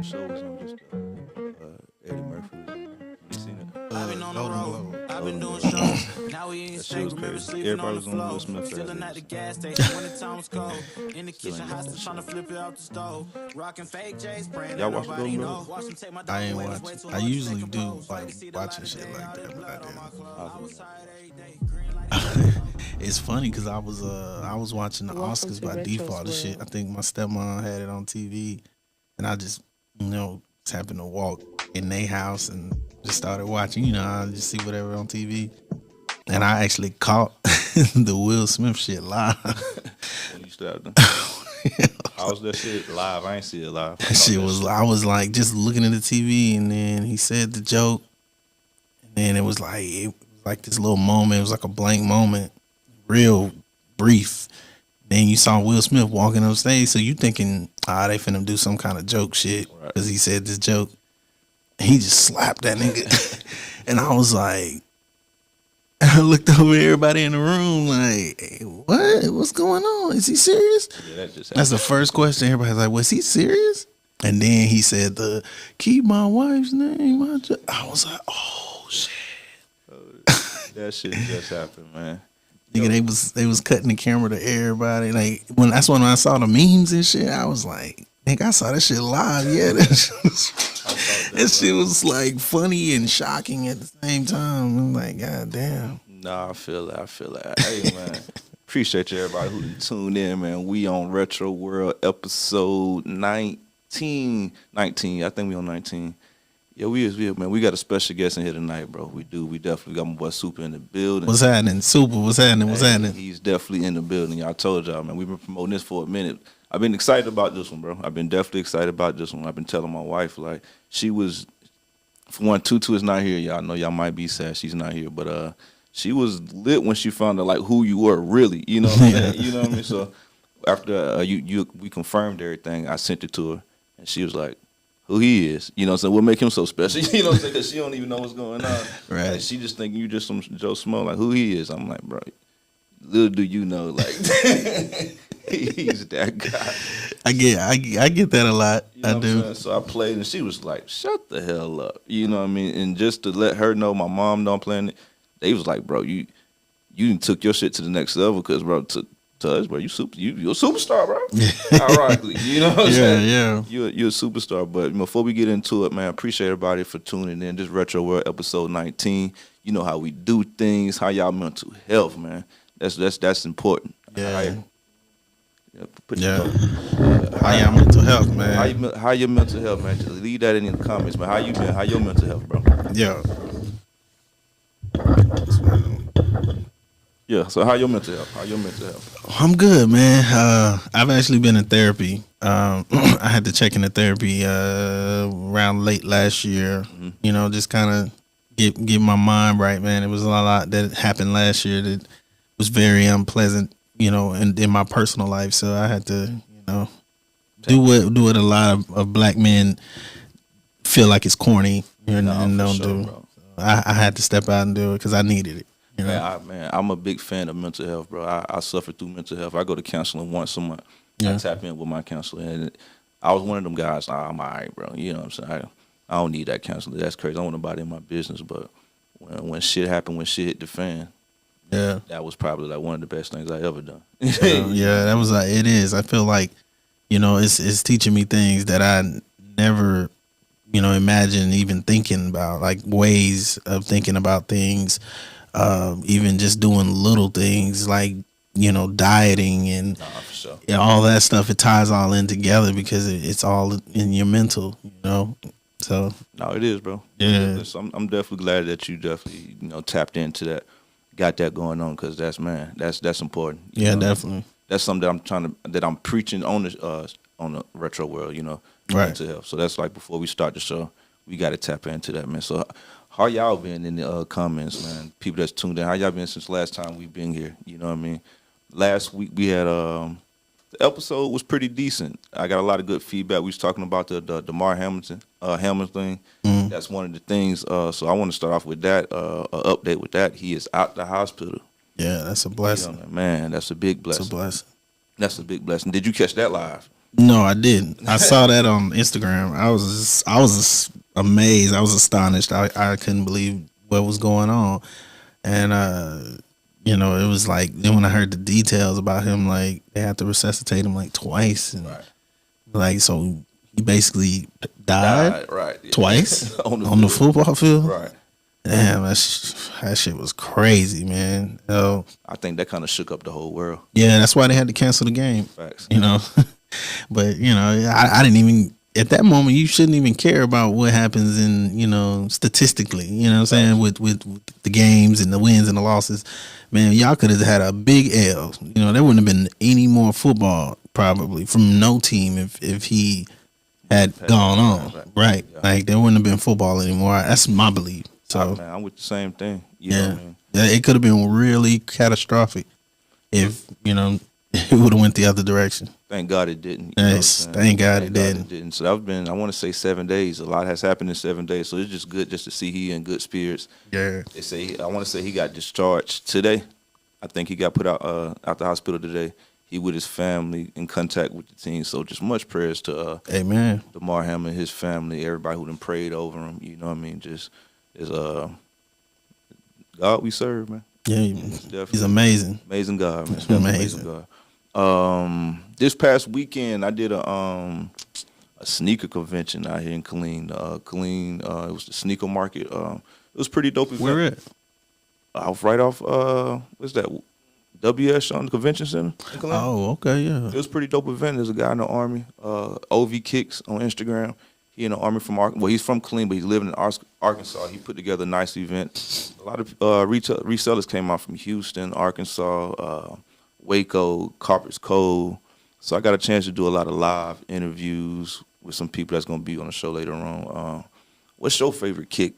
show was on just Eddie Murphy was on there. You seen it? I've been on the Golden road, Globe. I've been doing Golden Globe. shows. Now we ain't That shit was remember crazy. sleeping Everybody on the was on Will floor. Smith Still at at the least. gas station when the time was cold. In the Still kitchen, ain't watched that hostage trying to shit. flip it out the stove. Rocking fake J's, praying Y'all that watch the nobody Golden know. Globe? Watch them take my I dog ain't away. watch Way it. too I hard to stay usually do composed. like See the watching light of shit day, like all that, this but I blood on my clothes. I I was was tired every day, green like didn't. It's funny because I was watching the Welcome Oscars to by Retro's default and shit. I World. think my stepmom had it on TV, and I just just happened to walk in their house and just started watching. I just see whatever on TV, and I actually caught the Will Smith shit live. When you stopped them. How was that shit live? I ain't see it live. I That caught shit that was. shit. I was like just looking at the TV, and then he said the joke, and then it was like this little moment. It was like a blank moment, real brief. Then you saw Will Smith walking on stage, so you thinking, they finna do some kind of joke shit Right. because he said this joke. And he just slapped that nigga, and I was like, I looked over at everybody in the room like, hey, what? What's going on? Is he serious? Yeah, that just That's happened. the first question. Everybody's like, was he serious? And then he said, keep my wife's name. I was like, oh shit. That shit just happened, man. Nigga, they was cutting the camera to everybody. Like when I saw the memes and shit, I was like, nigga, I saw that shit live. Yeah, that shit was like funny and shocking at the same time. I'm like, god damn. Nah, I feel it. Hey, man. Appreciate you, everybody who tuned in, man. We on Retro World episode 19. I think we on 19. Yeah, we is, man. We got a special guest in here tonight, bro. We do. We definitely got my boy Super in the building. What's happening? Super, what's happening? What's happening? He's definitely in the building. Y'all told y'all, man. We've been promoting this for a minute. I've been excited about this one, bro. I've been definitely excited about this one. I've been telling my wife, like, she was, for one, Tutu is not here. Y'all know y'all might be sad she's not here, but she was lit when she found out like who you were really. You know what I'm saying? You know what I mean? So after we confirmed everything, I sent it to her, and she was like, who he is, you know what I'm saying? What make him so special? You know what I'm saying? Because she don't even know what's going on. Right. Like, she just thinking you just some Joe Smo, like who he is. I'm like, bro, little do you know, like he's that guy. I get that a lot. You know I what I'm do. saying? So I played, and she was like, shut the hell up. You know what I mean? And just to let her know, my mom know I'm playing it, they was like, bro, you took your shit to the next level because, bro, to us, bro, you're a superstar, bro. Ironically, you know what I'm saying? Yeah. You're a superstar. But before we get into it, man, I appreciate everybody for tuning in. This Retro World episode 19. You know how we do things, how y'all mental health, man. That's important. Yeah. Put Yeah. your How y'all mental health, man? how your mental health, man? Just leave that in the comments, man. How you been? How your mental health, bro? Yeah. Yeah. So how your mental health? I'm good, man. I've actually been in therapy. I had to check into therapy around late last year. Mm-hmm. Just kind of get my mind right, man. It was a lot that happened last year that was very unpleasant, in my personal life. So I had to, do what a lot of black men feel like it's corny and don't sure, do. bro. I had to step out and do it because I needed it. Man, I'm a big fan of mental health, bro. I suffer through mental health. I go to counseling once a month. Yeah. I tap in with my counselor, and I was one of them guys. I'm all right, bro. You know what I'm saying? I don't need that counselor. That's crazy. I don't want nobody in my business, but when shit happened, when shit hit the fan, Yeah. that was probably like one of the best things I ever done. Yeah, that was it is. I feel like, it's teaching me things that I never, imagine even thinking about, like ways of thinking about things, even just doing little things like, dieting and Nah, for sure. all that stuff. It ties all in together because it's all in your mental, So No, it is, bro. Yeah. I'm definitely glad that you definitely tapped into that, got that going on, because that's important. You yeah, know? definitely. That's something that I'm preaching on the Retro World, Right. mental health. So that's like before we start the show, we got to tap into that, man. So how y'all been in the comments, man? People that's tuned in, how y'all been since last time we've been here? You know what I mean? Last week we had the episode was pretty decent. I got a lot of good feedback. We was talking about the Damar Hamilton thing. Mhm. That's one of the things. So I want to start off with that. An update with that. He is out the hospital. Yeah, that's a You blessing. know, man, that's a big It's blessing. a blessing. That's a big blessing. Did you catch that live? No, I didn't. I saw that on Instagram. I was amazed. I was astonished. I couldn't believe what was going on, and you know, it was like then when I heard the details about him, like they had to resuscitate him like twice, and like so he basically died right yeah. twice on the football field. Right. Damn, that shit was crazy, man. I think that kind of shook up the whole world. Yeah, that's why they had to cancel the game. Facts. You know, but you know, I didn't even at that moment. You shouldn't even care about what happens in statistically. You know what I'm saying with the games and the wins and the losses. Man, y'all could have had a big L. You know, there wouldn't have been any more football probably from no team if he had gone on. Right. Yeah. Like there wouldn't have been football anymore. That's my belief. So man, I'm with the same thing. You know what I mean? Yeah, it could have been really catastrophic if it would have went the other direction. Thank God it didn't. Yes, thank God it didn't. So that's been, I want to say 7 days. A lot has happened in 7 days. So it's just good just to see he in good spirits. Yeah. I want to say he got discharged today. I think he got put out the hospital today. He with his family in contact with the team. So just much prayers to Amen. DeMar Hamlin and his family, everybody who done prayed over him. You know what I mean? Just is God we serve, man. Yeah, he's amazing. Amazing God, man. Amazing God. This past weekend I did a sneaker convention out here in Killeen. It was the sneaker market. It was pretty dope event. Where at? Right off what's that? WS on the convention center. Oh, okay, yeah. It was a pretty dope event. There's a guy in the Army, OV Kicks on Instagram. He in the Army he's from Killeen, but he's living in Arkansas. He put together a nice event. A lot of resellers came out from Houston, Arkansas, Waco, Carpets Cove. So I got a chance to do a lot of live interviews with some people that's going to be on the show later on. What's your favorite kick,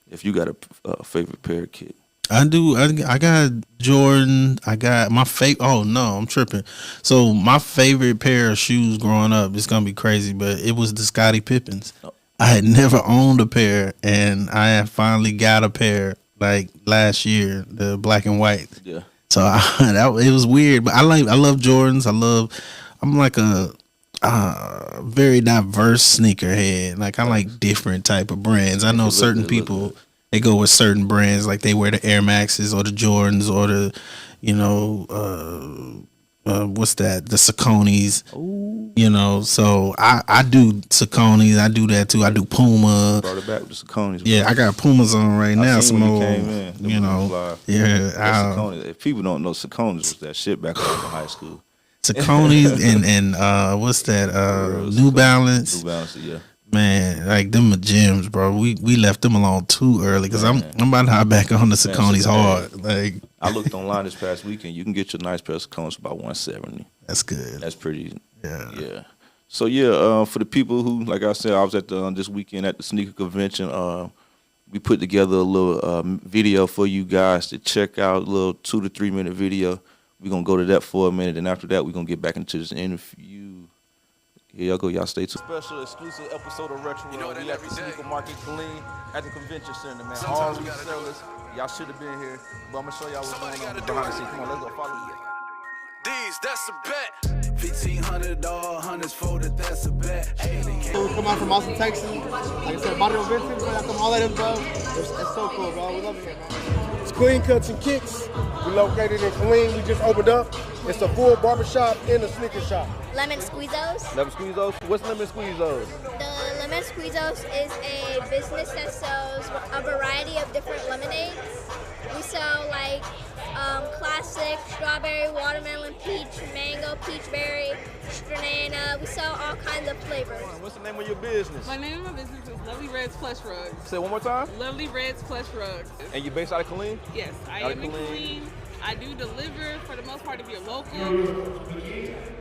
if you got a favorite pair of kick? I do. I got Jordan. I got my favorite. Oh no, I'm tripping. So my favorite pair of shoes growing up, it's gonna be crazy, but it was the Scottie Pippens. Oh. I had never owned a pair, and I had finally got a pair like last year, the black and white. Yeah. So it was weird, but I love Jordans. I'm like a very diverse sneakerhead. Like I like different type of brands. I know certain people. They go with certain brands, like they wear the Air Maxes or the Jordans or the, what's that? The Sauconys. Ooh. So I do Sauconys. I do that too. I do Puma. Brought it back with the Sauconys. Yeah, I got Pumas on right now. Some old, yeah. Sauconys. If people don't know, Sauconys was that shit back in high school. Sauconys and what's that? New Balance. New Balance, yeah. Man, like them are gems, bro. We left them alone too early because I'm about to hop back on the Sauconys hard. Like I looked online this past weekend. You can get your nice pair of Sauconys for about $170. That's good. That's pretty. Yeah. So for the people who, like I said, I was at this weekend at the sneaker convention. We put together a little video for you guys to check out. A little 2 to 3 minute video. We're gonna go to that for a minute, and after that, we're gonna get back into this interview. Here y'all go, y'all stay tuned. Special exclusive episode of Retro. We at the Sneaker Market Killeen at the convention center, man. All resellers, y'all should have been here, but I'm gonna show y'all what's going on behind the scenes. Come on, let's go follow me. These, that's a bet. $1,500 hundreds folded, that's a bet. So we come out from Austin, Texas. Like I said, Bonneville Vincent, bro. Y'all come all that in, bro. It's so cool, bro. We love it here, man. It's Clean Cuts and Kicks. We located in Killeen. We just opened up. It's a full barbershop and a sneaker shop. Lemon Squeezos. Lemon Squeezos? What's Lemon Squeezos? The Lemon Squeezos is a business that sells a variety of different lemonades. We sell like classic strawberry, watermelon, peach, mango, peach berry, banana. We sell all kinds of flavors. What's the name of your business? My name of my business is Lovely Reds Plush Rugs. Say it one more time. Lovely Reds Plush Rugs. And you're based out of Killeen? Yes, I am in Killeen. I do deliver for the most part if you're local.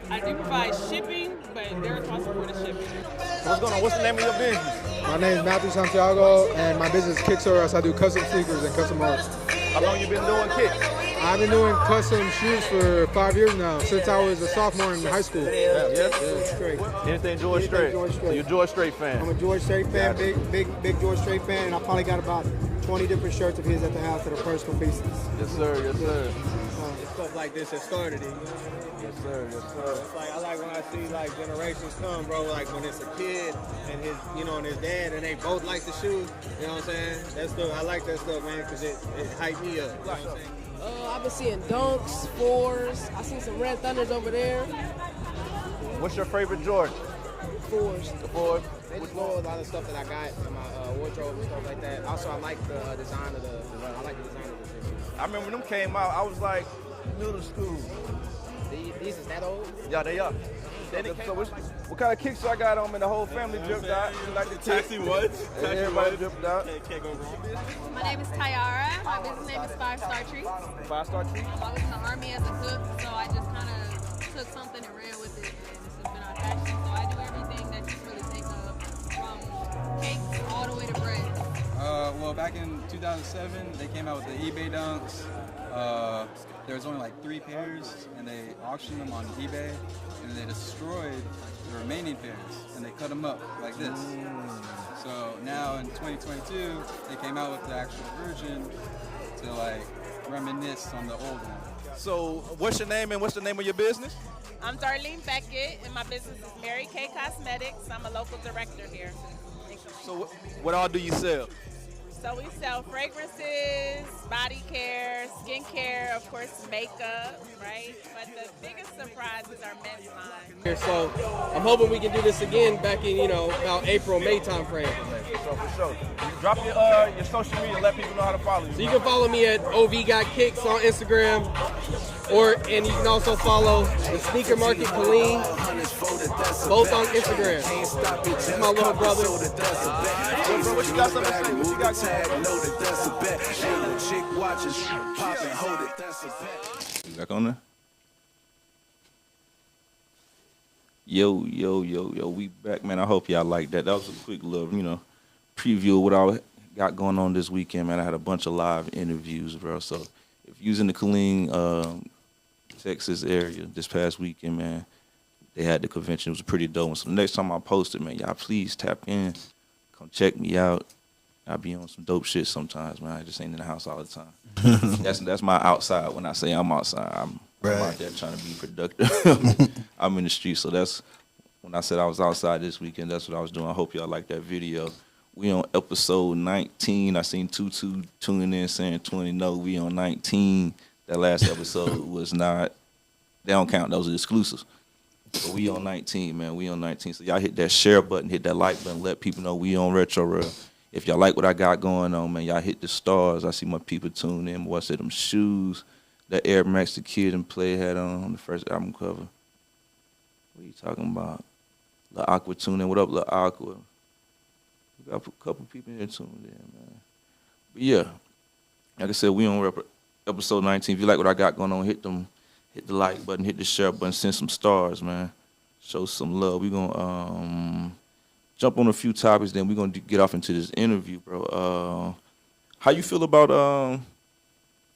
I do provide shipping, but they're responsible for the shipping. What's going on? What's the name of your business? My name is Matthew Santiago, and my business is Kicks R Us. I do custom sneakers and custom art. How long you been doing kicks? I've been doing custom shoes for 5 years now, since I was a sophomore in high school. Yeah, it's great. Anything George Strait? So you're a George Strait fan? I'm a George Strait fan, big George Strait fan, and I probably got about 20 different shirts of his at the house that are personal pieces. Yes, sir. Yes, sir. Stuff like this that started it. Yes, sir. Yes, sir. It's like I like when I see like generations come, bro. Like when it's a kid and his, and his dad, and they both like the shoes. You know what I'm saying? That's stuff. I like that stuff, man, because it hyped me up. You know what I'm saying? I've been seeing Dunks, 4s. I seen some Red Thunders over there. What's your favorite Jordan? 4s. The Ford. They just blow a lot of stuff that I got in my wardrobe and stuff like that. Also, I like the design of the. I like the design of the shoes. I remember when them came out, I was like middle school. These is that old? Yeah, they are. So what kind of kicks I got on, and the whole family dripped out. You like the Taxi Woods. Everybody dripped out. Can't go wrong. My name is Tyara. My business name is 5-Star Treats. 5-star treat. I was in the Army as a cook, so I just kind of took something and ran with it, and this has been our passion. So I do everything that you really think of, from cakes all the way to bread. Well, back in 2007, they came out with the eBay Dunks. There was only like 3 pairs, and they auctioned them on eBay, and they destroyed the remaining pairs, and they cut them up like this. So now in 2022, they came out with the actual version to like reminisce on the old one. So, what's your name and what's the name of your business? I'm Darlene Beckett, and my business is Mary Kay Cosmetics. I'm a local director here. So, what all do you sell? So we sell fragrances, body care, skin care, of course, makeup, right? But the biggest surprise is our men's line. So I'm hoping we can do this again back in, about April, May time frame. For sure. Drop your social media and let people know how to follow you. So you can follow me at OV Got Kicks on Instagram, and you can also follow the Sneaker Market Colleen, both on Instagram. That's my little brother. What you got something to say? What you got going on? You back on there? Yo, we back, man. I hope y'all like that. That was a quick little, preview of what I got going on this weekend, man. I had a bunch of live interviews, bro. So if you was in the Killeen, Texas area this past weekend, man, they had the convention. It was a pretty dope one. So the next time I post it, man, y'all please tap in. Come check me out. I be on some dope shit sometimes, man. I just ain't in the house all the time. That's my outside. When I say I'm outside, I'm out there trying to be productive. I'm in the street, so that's when I said I was outside this weekend. That's what I was doing. I hope y'all like that video. We on episode 19. I seen Tutu tuning in saying 20. No, we on 19. That last episode was not. They don't count. Those are exclusives. But we on 19, man. We on 19. So y'all hit that share button, hit that like button, let people know we on Retro Rail. If y'all like what I got going on, man, y'all hit the stars. I see my people tune in. Boy, I said them shoes that Air Max the Kid and Play had on the first album cover. What are you talking about? La Aqua tune in. What up, La Aqua? We got a couple people here tuned in, man. But yeah, like I said, we on episode 19. If you like what I got going on, hit the like button, hit the share button, send some stars, man. Show some love. We're going to jump on a few topics, then we're going to get off into this interview, bro. How you feel about,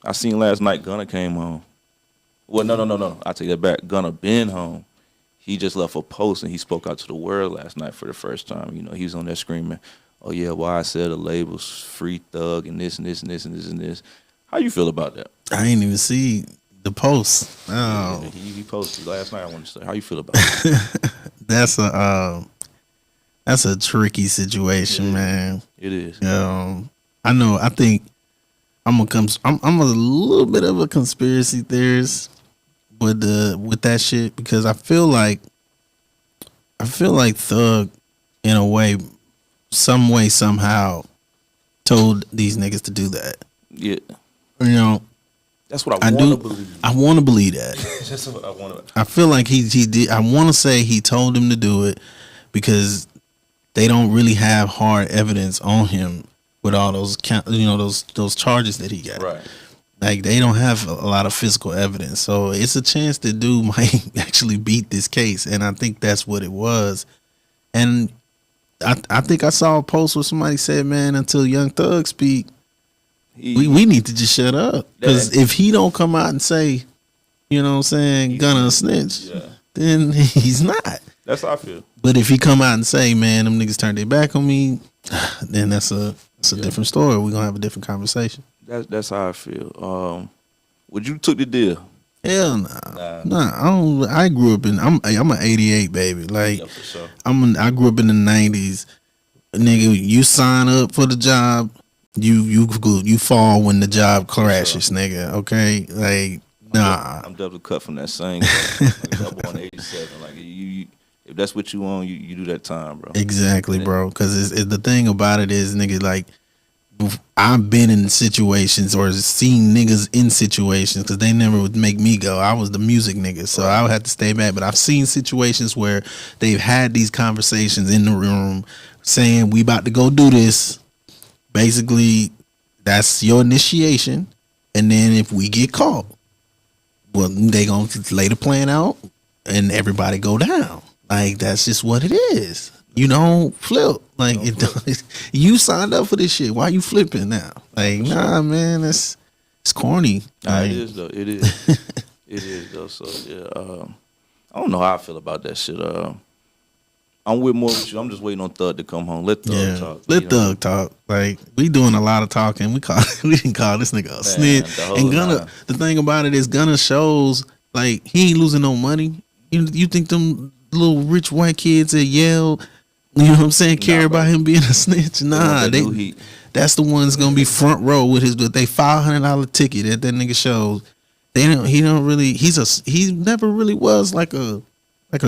I seen last night Gunna came home. Well, no. I take that back. Gunna been home. He just left a post, and he spoke out to the world last night for the first time. He was on there screaming, oh, yeah, why I said the label's Free Thug and this and this and this and this and this. How you feel about that? I ain't even see the post. Oh. Yeah, he posted last night. I want to say, how you feel about it? That's a tricky situation, man. It is. I know. I think I'm a little bit of a conspiracy theorist with that shit, because I feel like Thug, in a way, somehow told these niggas to do that. Yeah. That's what I want to believe. I want to believe that. That's what I want to. I feel like he did. I want to say he told him to do it because they don't really have hard evidence on him with all those those charges that he got. Right. Like, they don't have a lot of physical evidence, so it's a chance that dude might actually beat this case, and I think that's what it was. And I think I saw a post where somebody said, "Man, until Young Thug speak, we need to just shut up, because if he don't come out and say, Gunna a snitch, then he's not." That's how I feel. But if he come out and say, "Man, them niggas turned their back on me," then that's a different story. We're gonna have a different conversation. That's how I feel. Would you took the deal? Hell nah. I don't. I grew up in. I'm an '88 baby. Like Yeah, for sure. I grew up in the '90s. Nigga, you sign up for the job, you fall when the job crashes, nigga. Okay, like nah. I'm double cut from that same. Like, I was born in '87. Like you, if that's what you want, you do that time, bro. Exactly, bro. Because it's the thing about it is, nigga, like I've been in situations or seen niggas in situations because they never would make me go. I was the music nigga, so I would have to stay back. But I've seen situations where they've had these conversations in the room saying, we about to go do this. Basically, that's your initiation. And then if we get caught, well, they gonna lay the plan out and everybody go down. Like, that's just what it is. You don't flip. Like, you signed up for this shit. Why you flipping now? Like, nah, man, it's corny. It is though. It is. It is though. So yeah, I don't know how I feel about that shit. I'm with more with you. I'm just waiting on Thug to come home. Let Thug talk. Let Thug talk. Like, we doing a lot of talking. We didn't call this nigga a snitch. And Gunna, the thing about it is Gunna shows like he ain't losing no money. You think them little rich white kids at Yale, you know what I'm saying, care about him being a snitch? Nah, that's the one's gonna be front row with they $500 ticket at that nigga shows. He never really was like a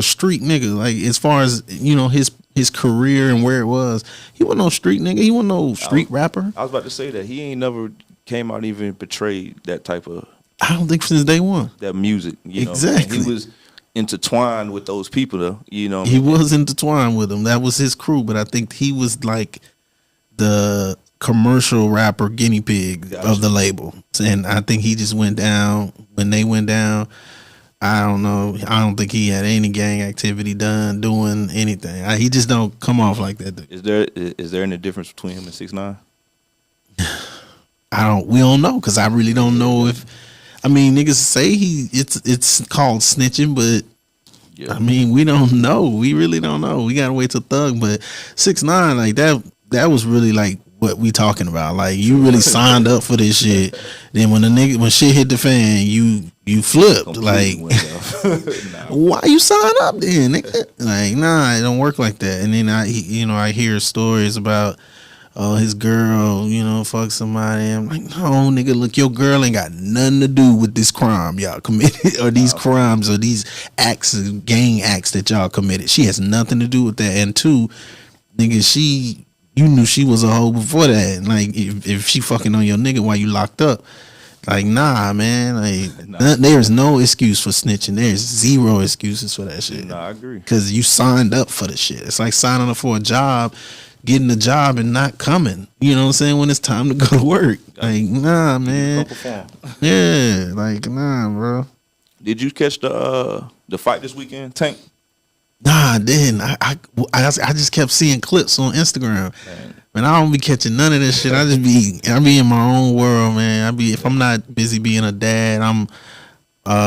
street nigga. Like, as far as, you know, his career and where it was, he wasn't no street nigga. He wasn't no street rapper. I was about to say that he ain't never came out and even portrayed that type of. I don't think since day one. That music, you know. Exactly. He was intertwined with those people though, you know. He was intertwined with them. That was his crew, but I think he was like the commercial rapper guinea pig of the label. And I think he just went down when they went down. I don't know. I don't think he had any gang activity doing anything. He just don't come off like that. Is there any difference between him and 6ix9ine? We don't know, because I really don't know if. I mean, niggas say it's called snitching, but I mean, we don't know. We really don't know. We gotta wait till Thug. But 6ix9ine, like that was really like what we talking about. Like, you really signed up for this shit. Then when shit hit the fan, you flipped. Like, why you sign up then, nigga? Like, nah, it don't work like that. And then I hear stories about, his girl, you know, fuck somebody. I'm like, no, nigga, look, your girl ain't got nothing to do with this crime y'all committed, or these crimes, or these acts, gang acts that y'all committed. She has nothing to do with that. And two, nigga, you knew she was a hoe before that. Like, if she fucking on your nigga while you locked up, like, nah, man. Like, there's no excuse for snitching. There's zero excuses for that shit. Nah, I agree. Because you signed up for the shit. It's like signing up for a job, getting a job and not coming. You know what I'm saying? When it's time to go to work. Like, nah, man. Yeah, like, nah, bro. Did you catch the fight this weekend, Tank? Nah, I didn't. I just kept seeing clips on Instagram. Man, I don't be catching none of this shit. I be in my own world, man. If I'm not busy being a dad, I'm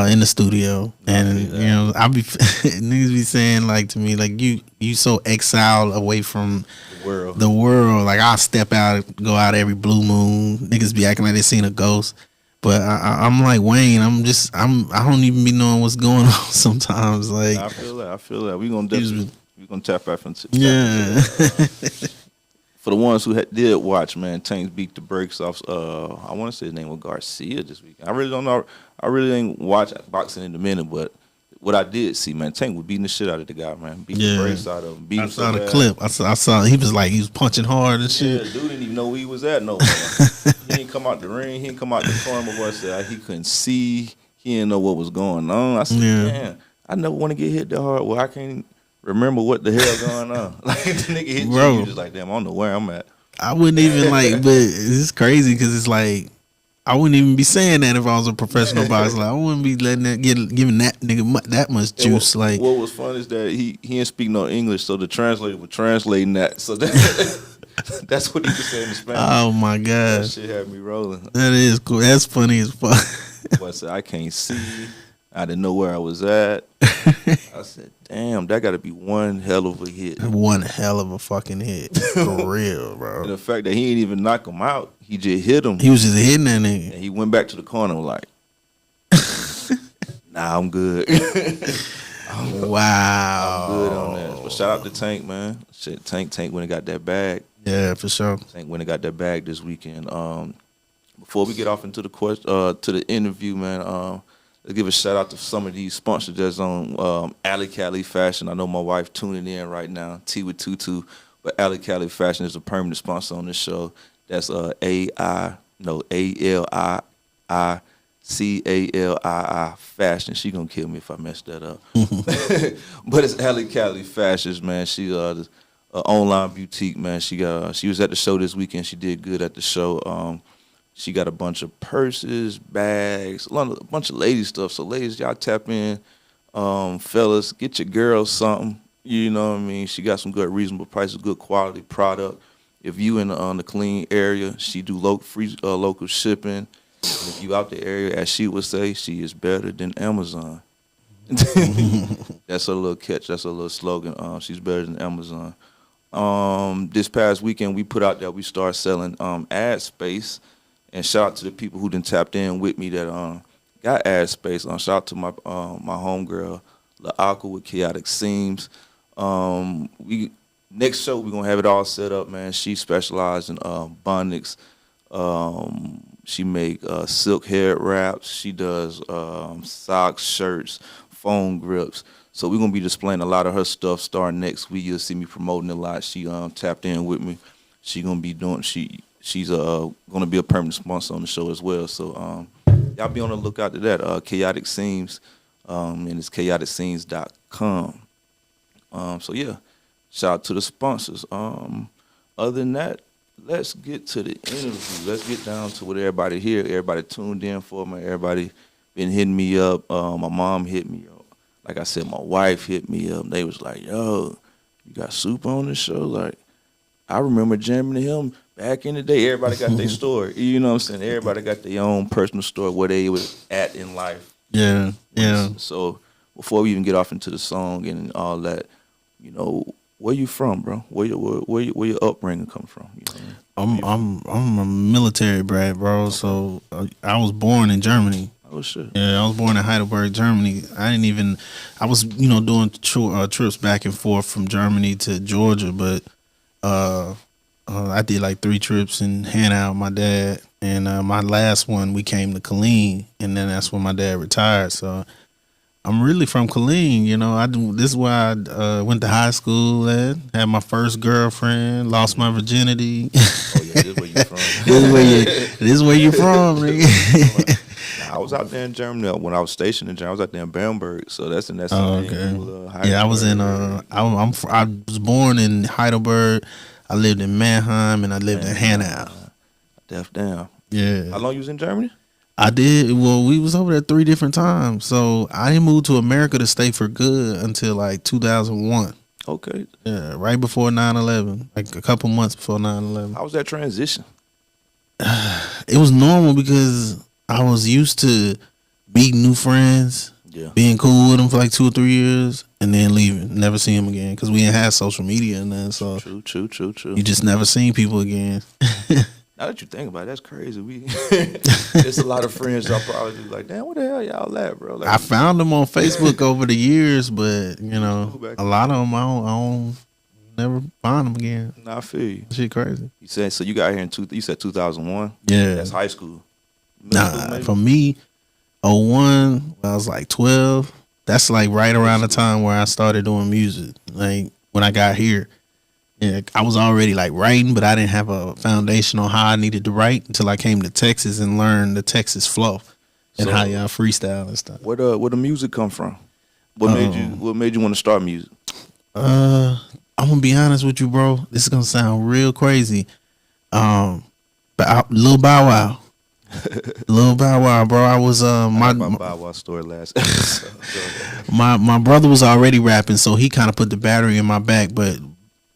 in the studio, and you know, niggas be saying like to me, like, you so exiled away from the world. Like, I'll step out, go out every blue moon. Niggas be acting like they seen a ghost. But I'm like Wayne. I don't even be knowing what's going on sometimes. Like, I feel that. We gonna tap back into. Yeah. For the ones who did watch, man, Tank beat the brakes off. I want to say his name was Garcia this weekend. I really don't know. I really ain't watch boxing in a minute, but what I did see, man, Tank was beating the shit out of the guy, man. Beat the brakes out of him. I saw the clip. I saw. He was punching hard and shit. Yeah, dude didn't even know where he was at. No, he didn't come out the ring. He didn't come out the corner. Boy said he couldn't see. He didn't know what was going on. I said, man, I never want to get hit that hard. Well, I can't remember what the hell going on. Like, the nigga hit you just like, damn, I don't know where I'm at. I wouldn't even but it's crazy because it's like, I wouldn't even be saying that if I was a professional boxer. Like, I wouldn't be letting that giving that nigga that much juice. Like, what was fun is that he didn't speak no English, so the translator was translating that. So that's what he was saying in Spanish. Oh my god, that shit had me rolling. That is cool. That's funny as fuck. Boy said, I can't see. I didn't know where I was at. I said, damn, that got to be one hell of a hit. One hell of a fucking hit. For real, bro. And the fact that he ain't even knock him out, he just hit him. He was just hitting that nigga. And he went back to the corner like. Nah, I'm good. Wow. I'm good on that. But shout out to Tank, man. Shit, Tank when he got that bag. Yeah, for sure. Tank when he got that bag this weekend. Before we get off into to the interview, man, let's give a shout out to some of these sponsors that's on Alley Cali Fashion. I know my wife tuning in right now. T with Tutu, but Alley Cali Fashion is a permanent sponsor on this show. That's ALICALII Fashion. She gonna kill me if I mess that up. But it's Alley Cali Fashions, man. She an online boutique, man. She was at the show this weekend. She did good at the show. She got a bunch of purses, bags, a bunch of lady stuff. So ladies, y'all tap in. Fellas, get your girls something. You know what I mean? She got some good, reasonable prices, good quality product. If you in the clean area, she do local shipping. And if you out the area, as she would say, she is better than Amazon. That's her little catch. That's her little slogan. She's better than Amazon. This past weekend, we put out that we start selling ad space. And shout out to the people who done tapped in with me that got ad space. Shout out to my homegirl, La Aqua with Chaotic Seams. Next show we're gonna have it all set up, man. She specializes in bonnets. She make silk hair wraps. She does socks, shirts, phone grips. So we're gonna be displaying a lot of her stuff starting next week. You'll see me promoting a lot. She tapped in with me. She's gonna be doing She's gonna be a permanent sponsor on the show as well. So y'all be on the lookout to that. Chaotic Seams, and it's chaoticscenes.com. So yeah, shout out to the sponsors. Other than that, let's get to the interview. Let's get down to what everybody here. Everybody tuned in for me. Everybody been hitting me up. My mom hit me up. Like I said, my wife hit me up. They was like, "Yo, you got Super on the show?" Like, I remember jamming to him back in the day. Everybody got their story. You know what I'm saying? Everybody got their own personal story where they was at in life. Yeah, yeah. So before we even get off into the song and all that, you know, where you from, bro? Where your upbringing come from? You know I'm a military brat, bro. Okay. So I was born in Germany. Oh shit. Yeah, I was born in Heidelberg, Germany. I was doing trips back and forth from Germany to Georgia, but I did like 3 trips in Hannah with my dad, and my last one we came to Killeen, and then that's when my dad retired. So I'm really from Killeen, you know. This is where I went to high school at, had my first girlfriend, lost my virginity. Oh yeah, this is where you from. This is where you from, nigga. I was out there in Germany when I was stationed in Germany. I was out there in Bamberg, so that's in that. Oh, okay. Yeah, I was in. I was born in Heidelberg. I lived in Mannheim and I lived in Hanau. Deaf down. Yeah. How long you was in Germany? I did. Well, we was over there 3 different times. So I didn't move to America to stay for good until like 2001. Okay. Yeah, right before 9/11, like a couple months before 9/11. How was that transition? It was normal because I was used to meeting new friends, being cool with them for like 2 or 3 years, and then leaving, never see them again because we didn't have social media and then. So true. You just never seen people again. Now that you think about it, that's crazy. There's a lot of friends I'll probably be like, damn, where the hell y'all at, bro? Like, I found them on Facebook over the years, but you know, a lot of them I don't never find them again. Nah, I feel you. Shit crazy. You said so. You got here you said 2001. Yeah, that's high school. For me, 01, when I was like 12. That's like right around the time where I started doing music. Like when I got here. Yeah, I was already like writing, but I didn't have a foundation on how I needed to write until I came to Texas and learned the Texas flow and how y'all freestyle and stuff. Where the music come from? What made you want to start music? I'm gonna be honest with you, bro. This is gonna sound real crazy. Lil Bow Wow. Lil Bow Wow, bro. I was my Bow Wow story last episode. my brother was already rapping, so he kind of put the battery in my back, but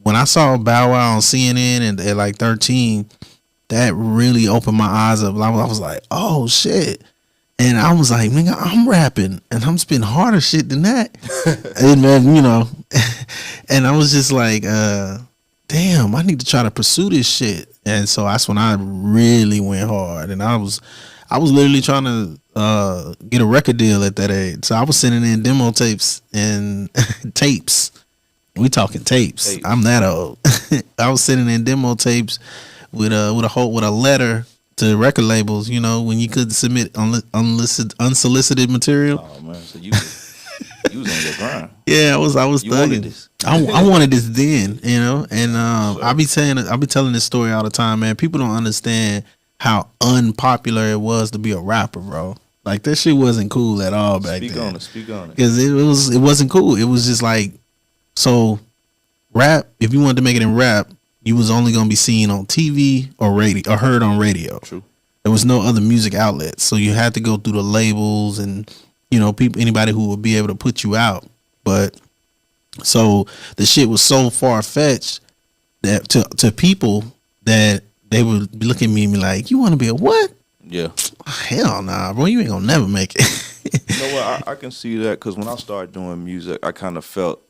when I saw Bow Wow on CNN and at like 13, that really opened my eyes up. I was like, oh shit. And I was like, nigga, I'm rapping and I'm spitting harder shit than that. And then, you know, and I was just like, damn, I need to try to pursue this shit. And so that's when I really went hard. And I was I was literally trying to get a record deal at that age. So I was sending in demo tapes and tapes. We talking tapes. I'm that old. I was sending in demo tapes with a letter to record labels. You know, when you could submit unsolicited material. Oh man, so you was on your grind. Yeah, I was You wanted thugging. this. I wanted this then, you know, and I be telling this story all the time, man. People don't understand how unpopular it was to be a rapper, bro. Like that shit wasn't cool at all back then. Speak on it. Because it wasn't cool. It was just like, so rap. If you wanted to make it in rap, you was only gonna be seen on TV or radio or heard on radio. True. There was no other music outlets, so you had to go through the labels and anybody who would be able to put you out. But so the shit was so far fetched that to people that they would be looking at me and be like, "You want to be a what?" Yeah. Hell nah, bro. You ain't gonna never make it. You know what? I can see that because when I started doing music, I kind of felt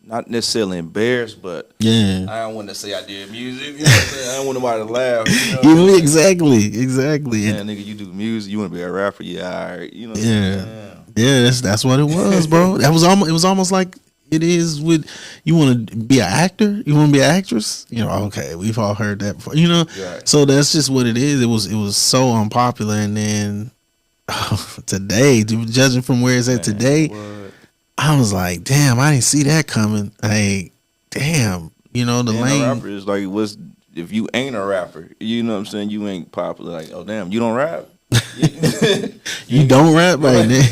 not necessarily embarrassed, but Yeah. I don't want to say I did music. You know what I'm saying? I don't want nobody to laugh. You know? Exactly. Man, nigga, you do music. You want to be a rapper? Yeah, all right. You know. What I'm Yeah. saying? Yeah, that's what it was, bro. It was almost like it is with you want to be an actor, you want to be an actress. You know, okay, we've all heard that before. You know, Right. so that's just what it is. It was so unpopular, and then today, judging from where it's at today, What? I was like, damn, I didn't see that coming. Like, damn, the Being lane. a rapper is like what's if you ain't a rapper, you know what I'm saying? You ain't popular. Like, oh damn, you don't rap. You don't rap right now,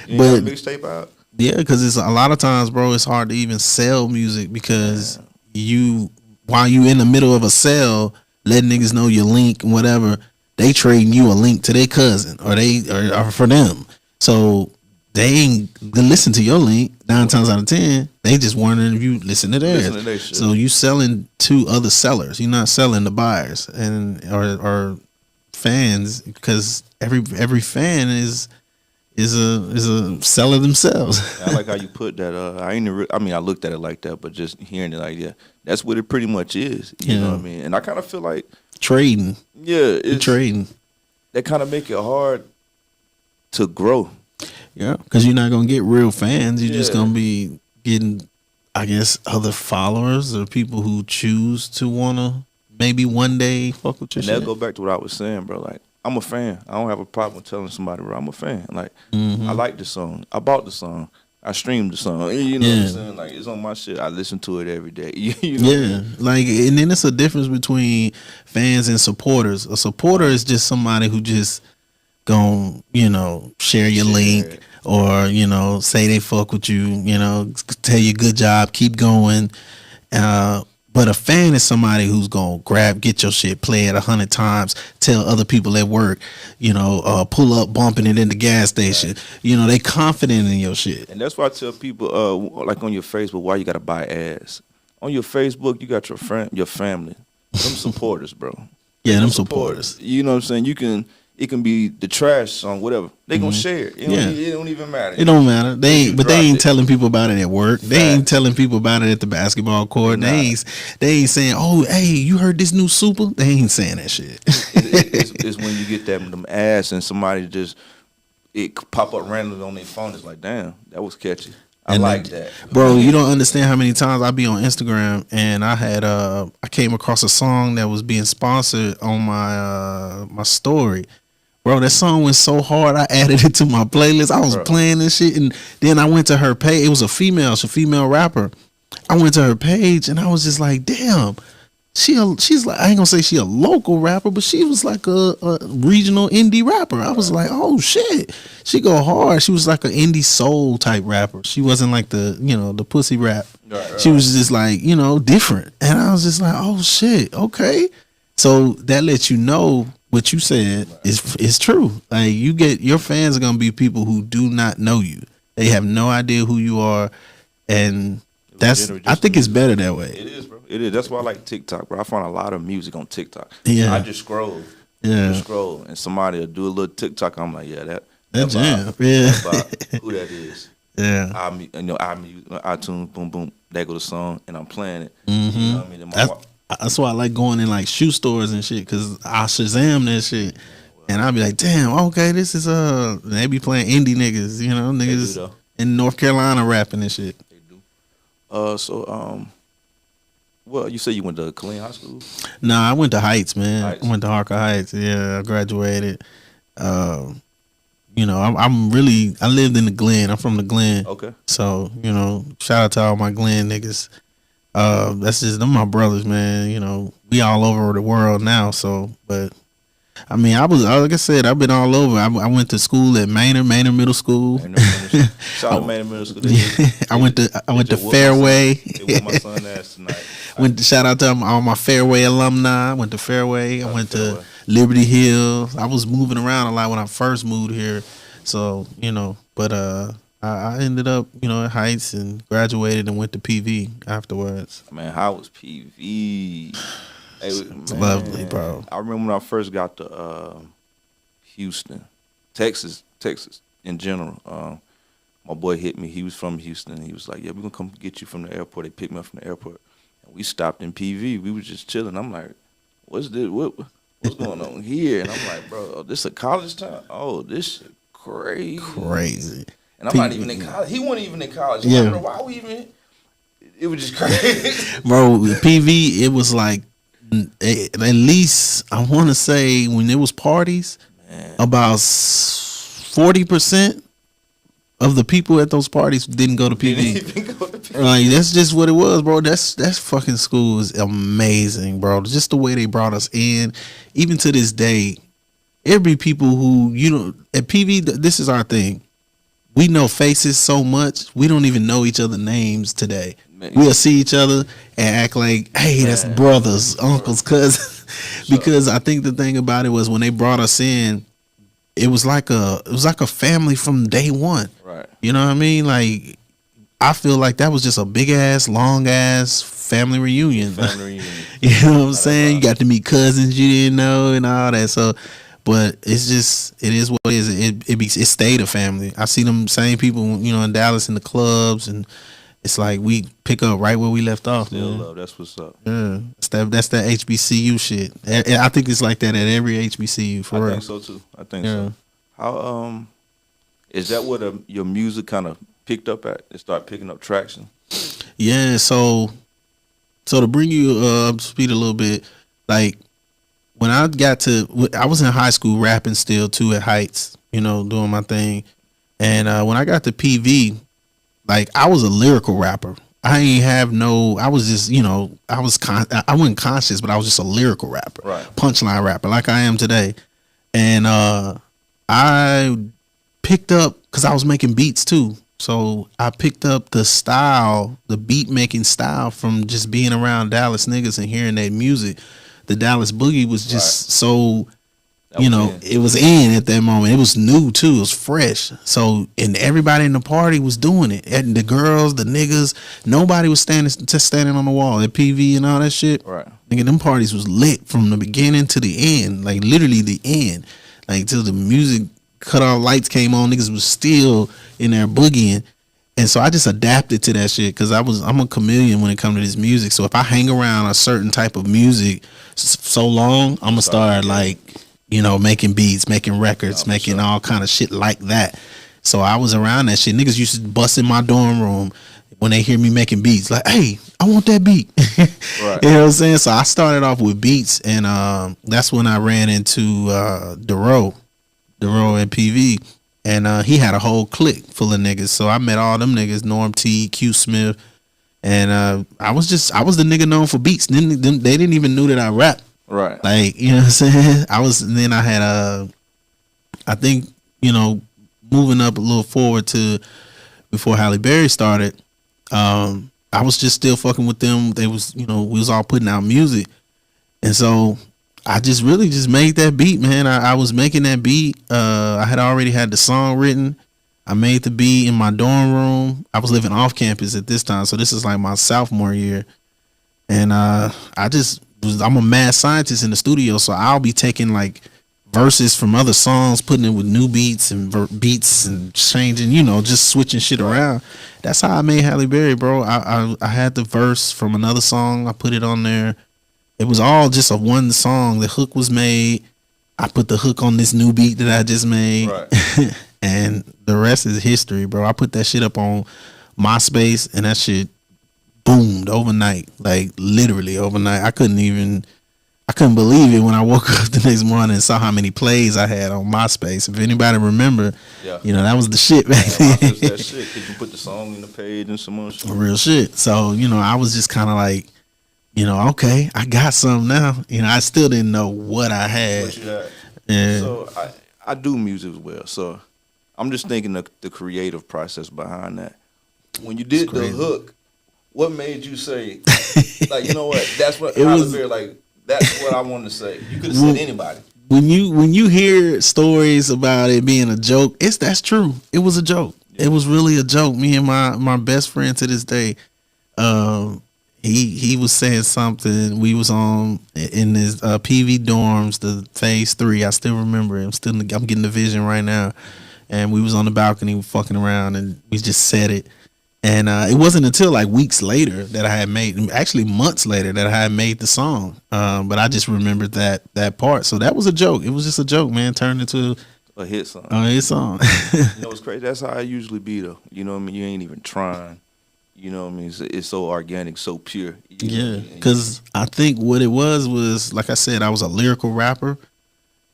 You but got a mixtape out. yeah, because it's a lot of times, bro. It's hard to even sell music because while you in the middle of a sell, letting niggas know your link and whatever, they trading you a link to their cousin or for them. So they ain't gonna listen to your link 9 times out of 10. They just wondering if you listen to theirs. Listen to their shit. So you selling to other sellers. You're not selling to buyers or fans, because every fan is a seller themselves. I like how you put that. I looked at it like that, but just hearing it like that, that's what it pretty much is. You know what I mean? And I kind of feel like Trading. yeah, it's Trading. that kind of make it hard to grow. Yeah, because you're not gonna get real fans. You're just Yeah. gonna be getting, I guess, other followers or people who choose to wanna maybe one day fuck with your And shit. that go back to what I was saying, bro. Like, I'm a fan. I don't have a problem telling somebody, bro, I'm a fan. Like, Mm-hmm. I like the song. I bought the song. I streamed the song. You know what I'm saying? Like, it's on my shit. I listen to it every day. You know what I Yeah, mean? like, and then it's a difference between fans and supporters. A supporter is just somebody who just gon' share your link or say they fuck with you, tell you good job, keep going. But a fan is somebody who's gonna get your shit, play it 100 times, tell other people at work, pull up, bumping it in the gas station. They confident in your shit. And that's why I tell people, like on your Facebook, why you gotta buy ads. On your Facebook, you got your friend, your family, them supporters, bro. Yeah, them supporters. You know what I'm saying? It can be the trash song, whatever. They gonna share it. It don't even matter. It don't matter. They ain't dropped it. telling people about it at work. They ain't telling people about it at the basketball court. They ain't saying, "Oh, hey, you heard this new super?" They ain't saying that shit. It's when you get them ads and somebody just it pop up randomly on their phone. It's like, damn, that was catchy. I like that, Bro, you don't understand how many times I be on Instagram and I came across a song that was being sponsored on my story. Bro, that song went so hard, I added it to my playlist. I was playing this shit, and then I went to her page. It was a female rapper. I went to her page, and I was just like, damn, she's like, I ain't gonna say she a local rapper, but she was like a regional indie rapper. I was like, oh shit, she go hard. She was like an indie soul type rapper. She wasn't like the pussy rap. She was just like, different. And I was just like, oh shit, okay. So that lets you know what you said is true. Like, your fans are gonna be people who do not know you. They have no idea who you are, and I think it's better that way. It is, bro. It is. That's why I like TikTok, bro. I find a lot of music on TikTok. Yeah. I just scroll. Yeah. Just scroll, and somebody will do a little TikTok. I'm like, yeah, that jam. vibe. Yeah. That vibe. Who that is? Yeah. iTunes, boom, boom. There go the song, and I'm playing it. Mm-hmm. You know what I mean? That's why I like going in like shoe stores and shit, because I Shazam that shit. And I'll be like, damn, okay, this is they be playing indie niggas, you know, niggas though. in North Carolina rapping and shit. They do. Well, you said you went to Killeen High School? Nah, I went to Heights, man. Heights. I went to Harker Heights. Yeah, I graduated. You know, I lived in the Glen. I'm from the Glen. Okay. So, you know, shout out to all my Glen niggas. That's just them my brothers, man. You know, we all over the world now. So, but I mean, like I said, I've been all over. I went to school at Manor Middle School. Shout out to Manor Middle School. I went to Fairway. They whooped my son ass tonight. Shout out to all my Fairway alumni. I went to Fairway. I went to Liberty Hill. I was moving around a lot when I first moved here. So, you know, but I ended up, you know, at Heights and graduated and went to PV afterwards. Man, how was PV? It's lovely, bro. I remember when I first got to Houston, Texas in general. My boy hit me. He was from Houston. He was like, "Yeah, we're gonna come get you from the airport." They picked me up from the airport, and we stopped in PV. We was just chilling. I'm like, "What's this? What's going on here?" And I'm like, "Bro, this a college town? Oh, this shit crazy." And I'm not even in college. He wasn't even in college. Yeah. I don't know why we even. It was just crazy, bro. PV, it was like at least I want to say when it was parties, about 40% of the people at those parties didn't go to PV. Like that's just what it was, bro. That's fucking school is amazing, bro. Just the way they brought us in, even to this day, there be people who at PV. This is our thing. We know faces so much, we don't even know each other's names today. We'll see each other and act like, hey, that's brothers, uncles, cousins. Because I think the thing about it was when they brought us in, it was like a family from day one. Right. You know what I mean? Like, I feel like that was just a big ass, long ass family reunion. You know what I'm saying? You got to meet cousins you didn't know and all that. So, but it is what it is. It stayed a family. I see them same people, you know, in Dallas in the clubs, and it's like we pick up right where we left off. Still man. love. That's what's up. Yeah, that's that HBCU shit. I think it's like that at every HBCU for real. I think so too. I think so. How is that what your music kind of picked up at? It started picking up traction. Yeah. So to bring you up to speed a little bit, like. When I was in high school rapping still too at Heights, you know, doing my thing. And when I got to PV, like I was a lyrical rapper. I was just, you know, I wasn't conscious, but I was just a lyrical rapper, right. Punchline rapper like I am today. And I picked up, because I was making beats too. So I picked up the beat making style from just being around Dallas niggas and hearing their music. The Dallas Boogie was just so, you know, it was in at that moment. It was new too. It was fresh. So, and everybody in the party was doing it. And the girls, the niggas, nobody was standing on the wall at PV and all that shit. Right. Nigga, them parties was lit from the beginning to the end, like literally the end, like till the music cut off, lights came on. Niggas was still in there boogieing. And so I just adapted to that shit because I'm a chameleon when it comes to this music. So if I hang around a certain type of music so long, I'm gonna start like, you know, making beats, making records, making all kind of shit like that. So I was around that shit. Niggas used to bust in my dorm room when they hear me making beats, like, hey, I want that beat. Right. You know what I'm saying? So I started off with beats, and that's when I ran into Dero and PV. And he had a whole clique full of niggas. So I met all them niggas, Norm T, Q Smith. And I was the nigga known for beats. They didn't even knew that I rap. Right. Like, you know what I'm saying? Then I had I think, you know, moving up a little forward to before Halle Berry started, I was just still fucking with them. They was, you know, we was all putting out music. And so I just really just made that beat, man. I was making that beat. I had already had the song written. I made the beat in my dorm room. I was living off campus at this time, so this is like my sophomore year. And I'm a mad scientist in the studio, so I'll be taking like verses from other songs, putting it with new beats and beats and changing, you know, just switching shit around. That's how I made Halle Berry, bro. I had the verse from another song. I put it on there. It was all just a one song. The hook was made, I put the hook on this new beat that I just made, Right. and the rest is history, bro. I put that shit up on MySpace, and that shit boomed overnight, like literally overnight. I couldn't believe it when I woke up the next morning and saw how many plays I had on MySpace. If anybody remember, Yeah. you know, that was the shit back Yeah, then. just that shit. 'Cause you can put the song in the page and some more shit. Real shit. So, you know, I was just kind of like, you know, okay, I got some now. You know, I still didn't know what I had. What you had. Yeah. So I do music as well. So I'm just thinking of the creative process behind that. When you did the hook, what made you say, like, you know what? That's what like. That's what I wanted to say. You could have said anybody. When you hear stories about it being a joke, that's true. It was a joke. Yeah. It was really a joke. Me and my best friend to this day, he was saying something. We was on in his PV dorms, the phase 3. I still remember it. I'm getting the vision right now. And we was on the balcony fucking around, and we just said it. And it wasn't until like weeks later that I had made, actually months later, that I had made the song. But I just remembered that part. So that was a joke. It was just a joke, man. Turned into a hit song. A hit song. You know what's crazy? That's how I usually be though. You know what I mean? You ain't even trying. You know what I mean? It's so organic, so pure. Yeah, because I think what it was like I said, I was a lyrical rapper.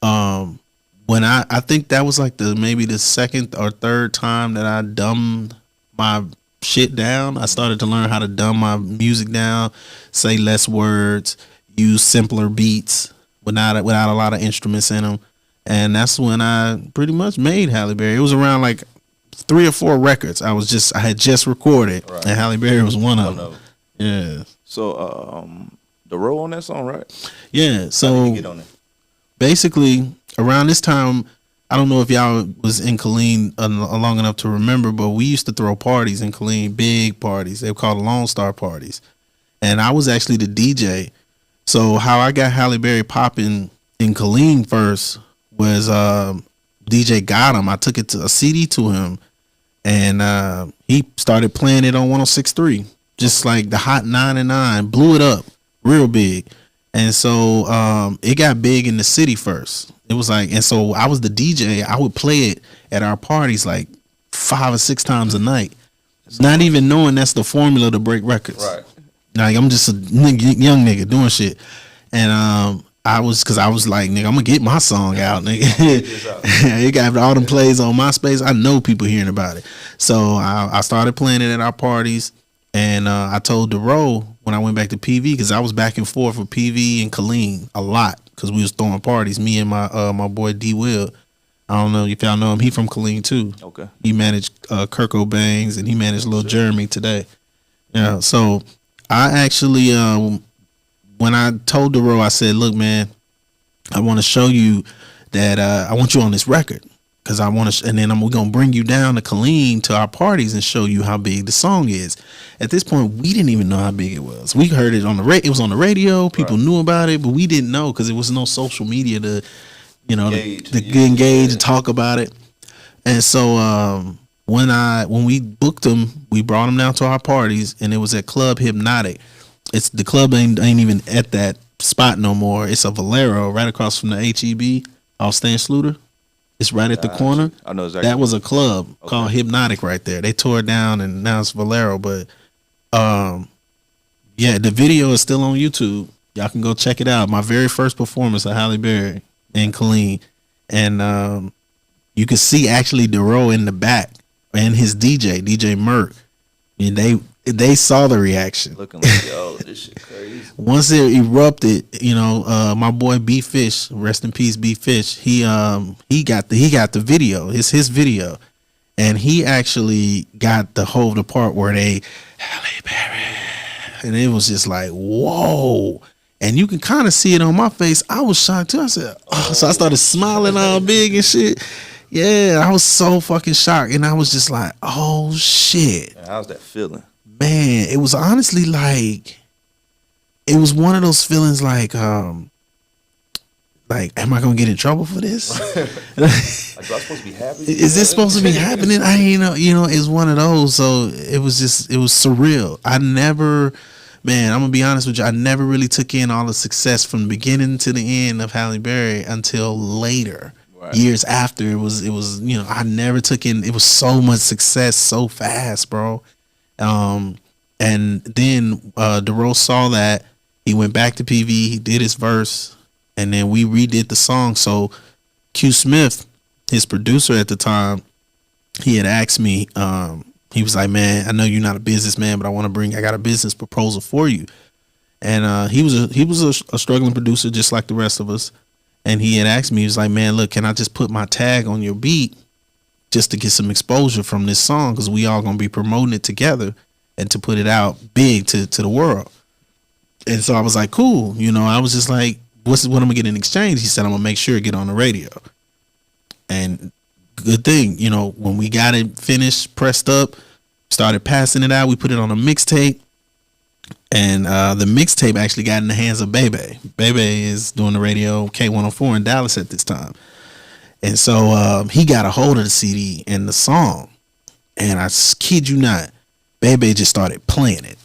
When I think that was like maybe the second or third time that I dumbed my shit down. I started to learn how to dumb my music down, say less words, use simpler beats without a lot of instruments in them, and that's when I pretty much made Halle Berry. It was around like 3 or 4 records I had just recorded, right. And Halle Berry was one of them. Yeah. So the role on that song, right? Yeah. So how did you get on it? Basically, around this time, I don't know if y'all was in Killeen long enough to remember, but we used to throw parties in Killeen, big parties. They were called Lone Star parties. And I was actually the DJ. So how I got Halle Berry popping in Killeen first was DJ got him. I took it to a CD to him, and he started playing it on 106.3, just like the Hot 99, blew it up real big. And so it got big in the city first. It was like, and so I was the DJ. I would play it at our parties like 5 or 6 times a night, not even knowing that's the formula to break records. Right. Like I'm just a young nigga doing shit, and I was like, nigga, I'm gonna get my song out, nigga. It got all them plays on MySpace. I know people hearing about it, so I started playing it at our parties, and I told DeRoe when I went back to PV, because I was back and forth with PV and Killeen a lot. Because we was throwing parties, me and my boy D Will. I don't know if y'all know him. He from Killeen too. Okay. He managed Kirk O'Bangs, and he managed Lil Jeremy today. Yeah. So I actually, when I told DeRoe, I said, "Look, man, I want to show you that I want you on this record, because I want to, and then we're gonna bring you down to Killeen to our parties and show you how big the song is." At this point, we didn't even know how big it was. We heard it on the radio. It was on the radio. People knew about it, but we didn't know because there was no social media to, you know, to get engaged and talk about it. And so when we booked him, we brought him down to our parties, and it was at Club Hypnotic. The club ain't even at that spot no more. It's a Valero right across from the HEB off Stan Sluter. It's right at the corner. I know exactly. That was a club called Hypnotic right there. They tore it down, and now it's Valero. But yeah, the video is still on YouTube. Y'all can go check it out. My very first performance of Halle Berry in Killeen, and you can see actually DeRoe in the back and his DJ Merck, and they saw the reaction. Looking like, yo, this shit crazy. Once it erupted, you know, my boy B Fish, rest in peace, B Fish. He got the video. It's his video, and he actually got the part where they Halle Berry, and it was just like, whoa. And you can kind of see it on my face. I was shocked too. I said, oh. So I started smiling all big and shit. Yeah, I was so fucking shocked, and I was just like, oh shit. How's that feeling? Man, it was honestly like, it was one of those feelings like, am I gonna get in trouble for this? Like, is I supposed to be happy? Is this supposed to be happening? I ain't know, it's one of those. So it was surreal. I never man, I'm gonna be honest with you. I never really took in all the success from the beginning to the end of Halle Berry until later, years after. It was, you know, I never took in. It was so much success so fast, bro. And then DeRose saw that. He went back to PV. He did his verse, and then we redid the song. So Q Smith, his producer at the time, he had asked me. He was like, "Man, I know you're not a businessman, but I got a business proposal for you." And he was a struggling producer just like the rest of us. And he had asked me, he was like, "Man, look, can I just put my tag on your beat just to get some exposure from this song? Because we all gonna be promoting it together and to put it out big to the world." And so I was like, "Cool." You know, I was just like, what am I gonna get in exchange? He said, "I'm gonna make sure it get on the radio." And good thing, you know, when we got it finished, pressed up, started passing it out, we put it on a mixtape. And the mixtape actually got in the hands of Bebe. Bebe is doing the radio K104 in Dallas at this time. And so he got a hold of the CD and the song. And I kid you not, Bebe just started playing it.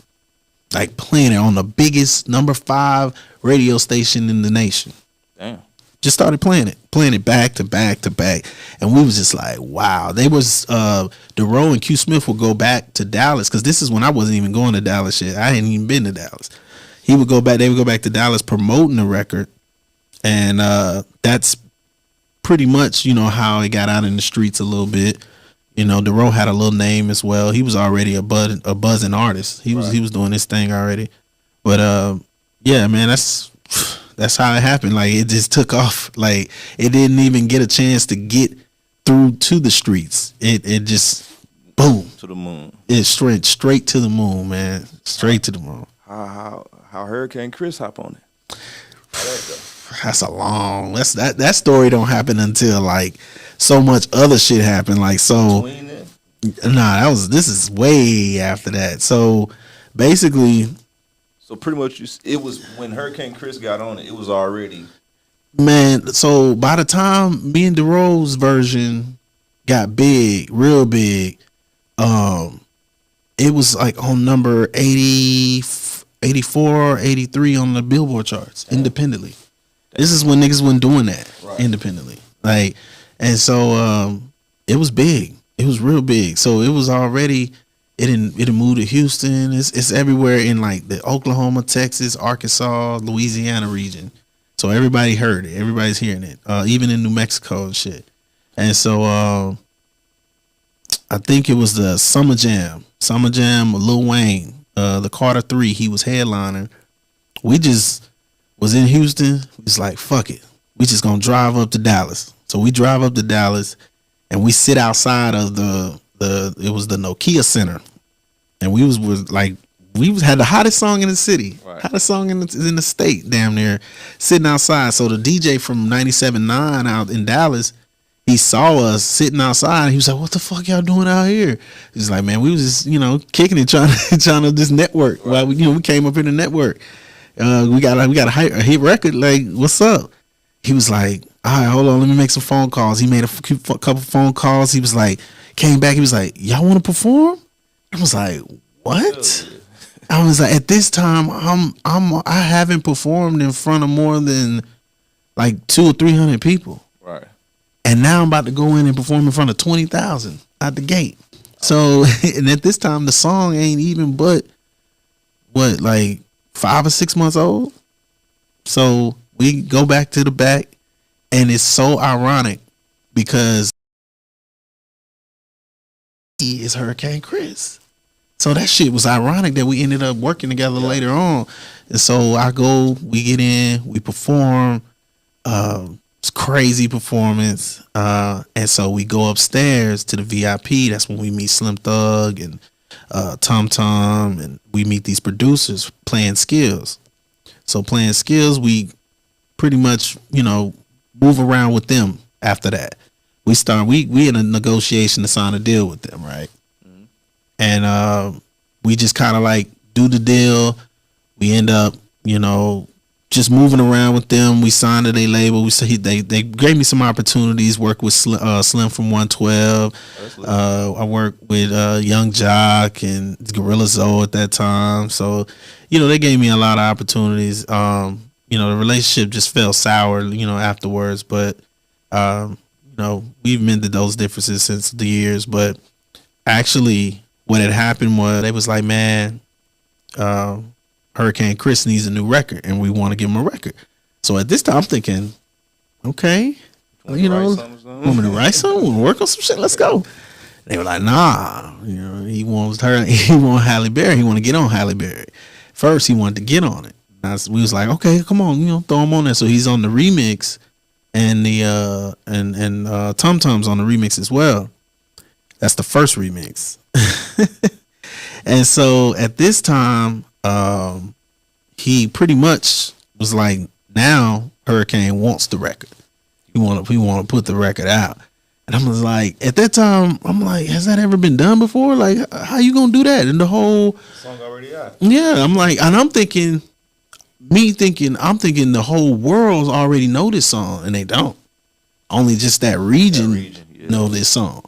Like playing it on the biggest number 5 radio station in the nation. Damn. Just started playing it back to back to back. And we was just like, wow. They was DeRoe and Q Smith would go back to Dallas, because this is when I wasn't even going to Dallas yet. I hadn't even been to Dallas. They would go back to Dallas promoting the record. And that's pretty much, you know, how it got out in the streets a little bit. You know, DeRoe had a little name as well. He was already a buzzing artist. He was doing his thing already. But yeah, man, that's how it happened. Like, it just took off. Like, it didn't even get a chance to get through to the streets. It just boom to the moon. It straight to the moon, man. Straight to the moon. How Hurricane Chris hop on it? That's a long. That story don't happen until like so much other shit happened. Like, so this is way after that. So basically, so pretty much it was when Hurricane Chris got on it. It was already, man. So by the time me and DeRoe's version got big, real big, it was like on number 80, 84, 83 on the Billboard charts independently. This is when niggas wasn't doing that independently. Like, and so it was big. It was real big. So it was already, it moved to Houston. It's everywhere in like the Oklahoma, Texas, Arkansas, Louisiana region. So everybody heard it. Everybody's hearing it. Even in New Mexico and shit. And so I think it was the Summer Jam, Lil Wayne, the Carter 3. He was headliner. We just was in Houston. It's like, fuck it. We just gonna drive up to Dallas. So we drive up to Dallas and we sit outside of it was the Nokia Center. And we had the hottest song in the city. Right. Hottest song in the state, damn near, sitting outside. So the DJ from 97.9 out in Dallas, he saw us sitting outside. He was like, "What the fuck y'all doing out here?" He's like, "Man, we was just, you know, kicking it, trying to just network." Right. Well, we came up in the network. We got a hit record. Like, what's up? He was like, "All right, hold on, let me make some phone calls." He made a couple phone calls. He was like, came back. He was like, "Y'all want to perform?" I was like, "What?" I was like, at this time, I haven't performed in front of more than like 200 or 300 people. Right. And now I'm about to go in and perform in front of 20,000 out the gate. So, and at this time, the song ain't even but what, like 5 or 6 months old. So we go back to the back, and it's so ironic because he is Hurricane Chris. So that shit was ironic that we ended up working together later on. And so we get in, we perform. It's crazy performance. And so we go upstairs to the VIP. That's when we meet Slim Thug and Tom Tom, and we meet these producers playing skills. So playing skills, we pretty much, you know, move around with them after that. We in a negotiation to sign a deal with them, right? Mm-hmm. And we just kind of like do the deal. We end up, you know, just moving around with them. We signed to their label. They gave me some opportunities. Worked with Slim from 112. I worked with Young Jock and Gorilla Zoe at that time. So, they gave me a lot of opportunities. The relationship just fell sour, afterwards. But we've mended those differences since the years. But actually, what had happened was they was like, man, Hurricane Chris needs a new record, and we want to give him a record. So at this time, I'm thinking, okay, want me to write something? Want to work on some shit? Let's go. They were like, nah, he wants Halle Berry. He want to get on Halle Berry. First, he wanted to get on it. We was like, okay, come on, throw him on there. So he's on the remix, and the Tum Tum's on the remix as well. That's the first remix. And so at this time, he pretty much was like, now Hurricane wants the record. We want to put the record out. And I was like, at that time, I'm like, has that ever been done before? Like, how you gonna do that? And the whole song already out. Yeah, I'm like, and I'm thinking the whole world's already know this song, and they don't. Only just that region know this song.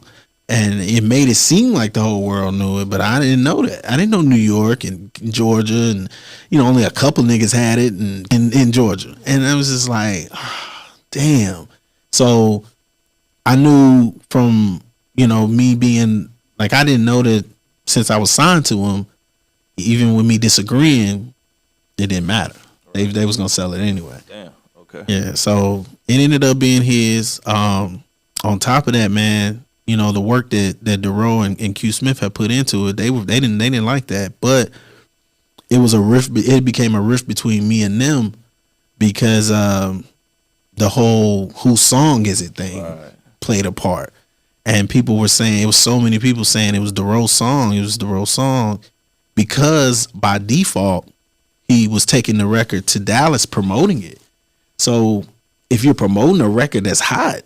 And it made it seem like the whole world knew it, but I didn't know that. I didn't know New York and Georgia, and only a couple niggas had it in Georgia. And I was just like, damn. So I knew from me being like, I didn't know that since I was signed to him, even with me disagreeing, it didn't matter. They was gonna sell it anyway. Damn. Okay. Yeah. So it ended up being his. On top of that, man. The work that Dero and Q Smith had put into it, they didn't like that, but it was a rift. It became a rift between me and them because the whole "whose song is it" thing played a part, and people were saying, it was so many people saying it was Dero's song. It was Dero's song because by default he was taking the record to Dallas promoting it. So if you're promoting a record that's hot,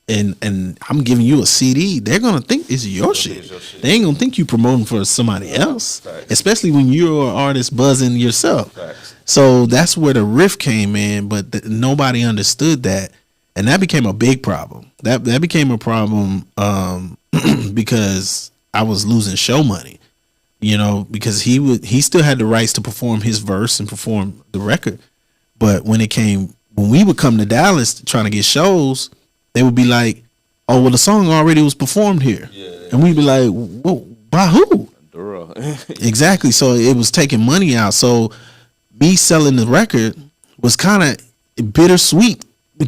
and I'm giving you a CD, they're gonna think it's your shit. They ain't gonna think you promoting for somebody else, especially when you're an artist buzzing yourself. So that's where the riff came in, but nobody understood that, and that became a big problem. That became a problem because I was losing show money, because he still had the rights to perform his verse and perform the record, but when we would come to Dallas trying to get shows, they would be like, oh, well, the song already was performed here. Yeah. And we'd be like, whoa, by who? Exactly. So it was taking money out. So me selling the record was kind of bittersweet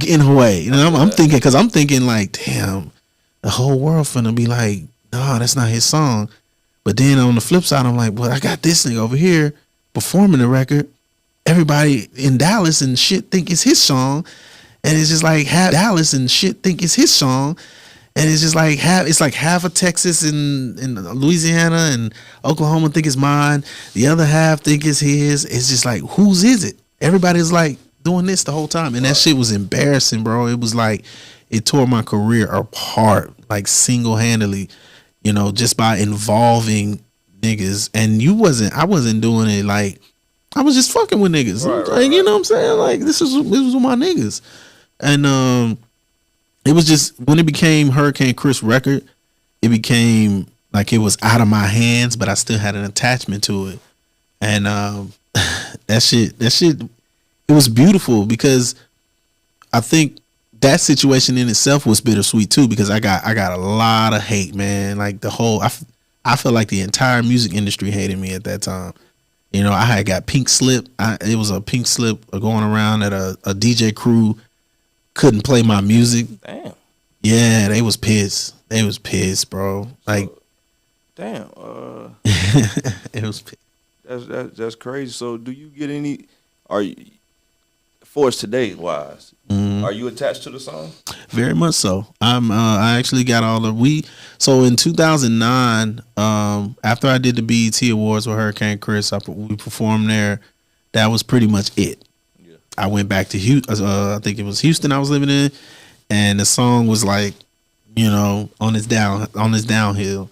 in a way. I'm thinking like, damn, the whole world finna be like, no, that's not his song. But then on the flip side, I'm like, well, I got this nigga over here performing the record. Everybody in Dallas and shit think it's his song. And it's just like half Dallas and shit think it's his song, and it's just like half of Texas and Louisiana and Oklahoma think it's mine. The other half think it's his. It's just like, whose is it? Everybody's like doing this the whole time, and that shit was embarrassing, bro. It was like it tore my career apart, like single-handedly, just by involving niggas. And I wasn't doing it like I was just fucking with niggas. You know what I'm saying? Like this was with my niggas. And it was just when it became Hurricane Chris record, it became like it was out of my hands, but I still had an attachment to it. And that shit, it was beautiful because I think that situation in itself was bittersweet too, because I got a lot of hate, man. Like I felt like the entire music industry hated me at that time. I had got pink slip. It was a pink slip going around at a DJ crew. Couldn't play my music. Damn. Yeah, they was pissed. They was pissed, bro. Like, damn. It was pissed. That's crazy. So, do you get any? Are you, for today wise? Are you attached to the song? Very much so. I actually got all the So in 2009, after I did the BET Awards with Hurricane Chris, we performed there. That was pretty much it. Yeah. I went back to Houston. I think it was Houston I was living in, and the song was like, on his downhill.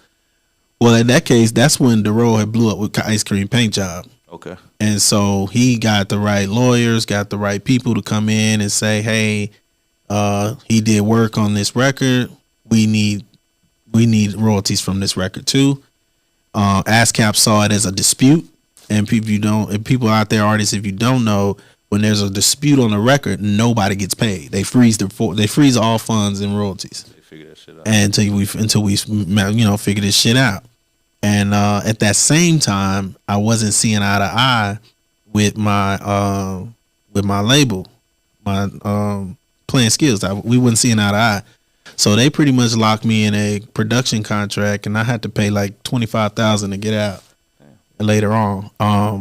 Well, in that case, that's when Dero had blew up with Ice Cream Paint Job. Okay. And so he got the right lawyers, got the right people to come in and say, hey, he did work on this record. We need royalties from this record too. ASCAP saw it as a dispute, and people out there, artists, if you don't know, when there's a dispute on a record, nobody gets paid. They freeze all funds and royalties. They figure that shit out. And until we figure this shit out. And at that same time, I wasn't seeing eye to eye with my label, my Playing Skills. We wasn't seeing eye to eye. So they pretty much locked me in a production contract, and I had to pay like $25,000 to get out later on.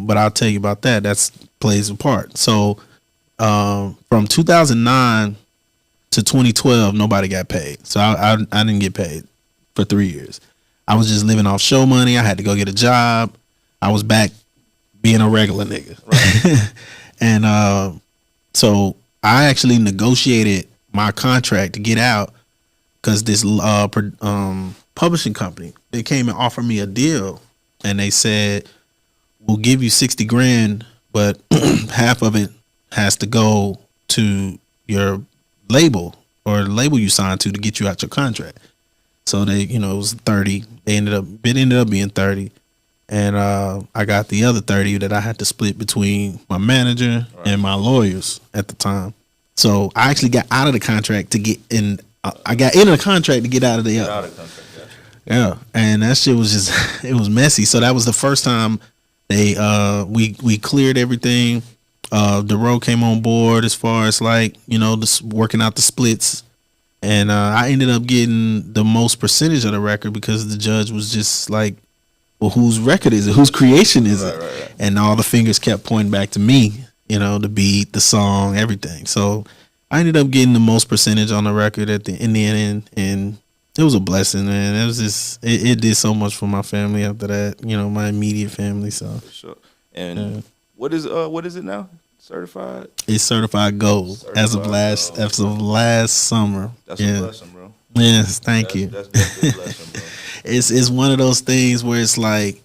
But I'll tell you about that. That's plays a part. So from 2009 to 2012, nobody got paid. So I didn't get paid for 3 years. I was just living off show money. I had to go get a job. I was back being a regular nigga. Right. And so I actually negotiated my contract to get out because this publishing company, they came and offered me a deal, and they said, we'll give you $60,000, but half of it has to go to your label or the label you signed to get you out your contract. So they, it was 30. It ended up being 30. And I got the other 30 that I had to split between my manager and my lawyers at the time. So I actually got out of the contract to get in. I got into the contract to get out of the other. Yeah, and that shit was just it was messy. So that was the first time we cleared everything. The road came on board as far as working out the splits. And I ended up getting the most percentage of the record because the judge was just like, well, whose record is it? Whose creation is it? Right. And all the fingers kept pointing back to me, the beat, the song, everything. So I ended up getting the most percentage on the record in the end. And it was a blessing, man. It was just, it did so much for my family after that, my immediate family. So, for sure. And what is it now? Certified? It's certified gold as of last summer. That's a blessing, bro. Yes, thank you. That's definitely a blessing, bro. It's one of those things where it's like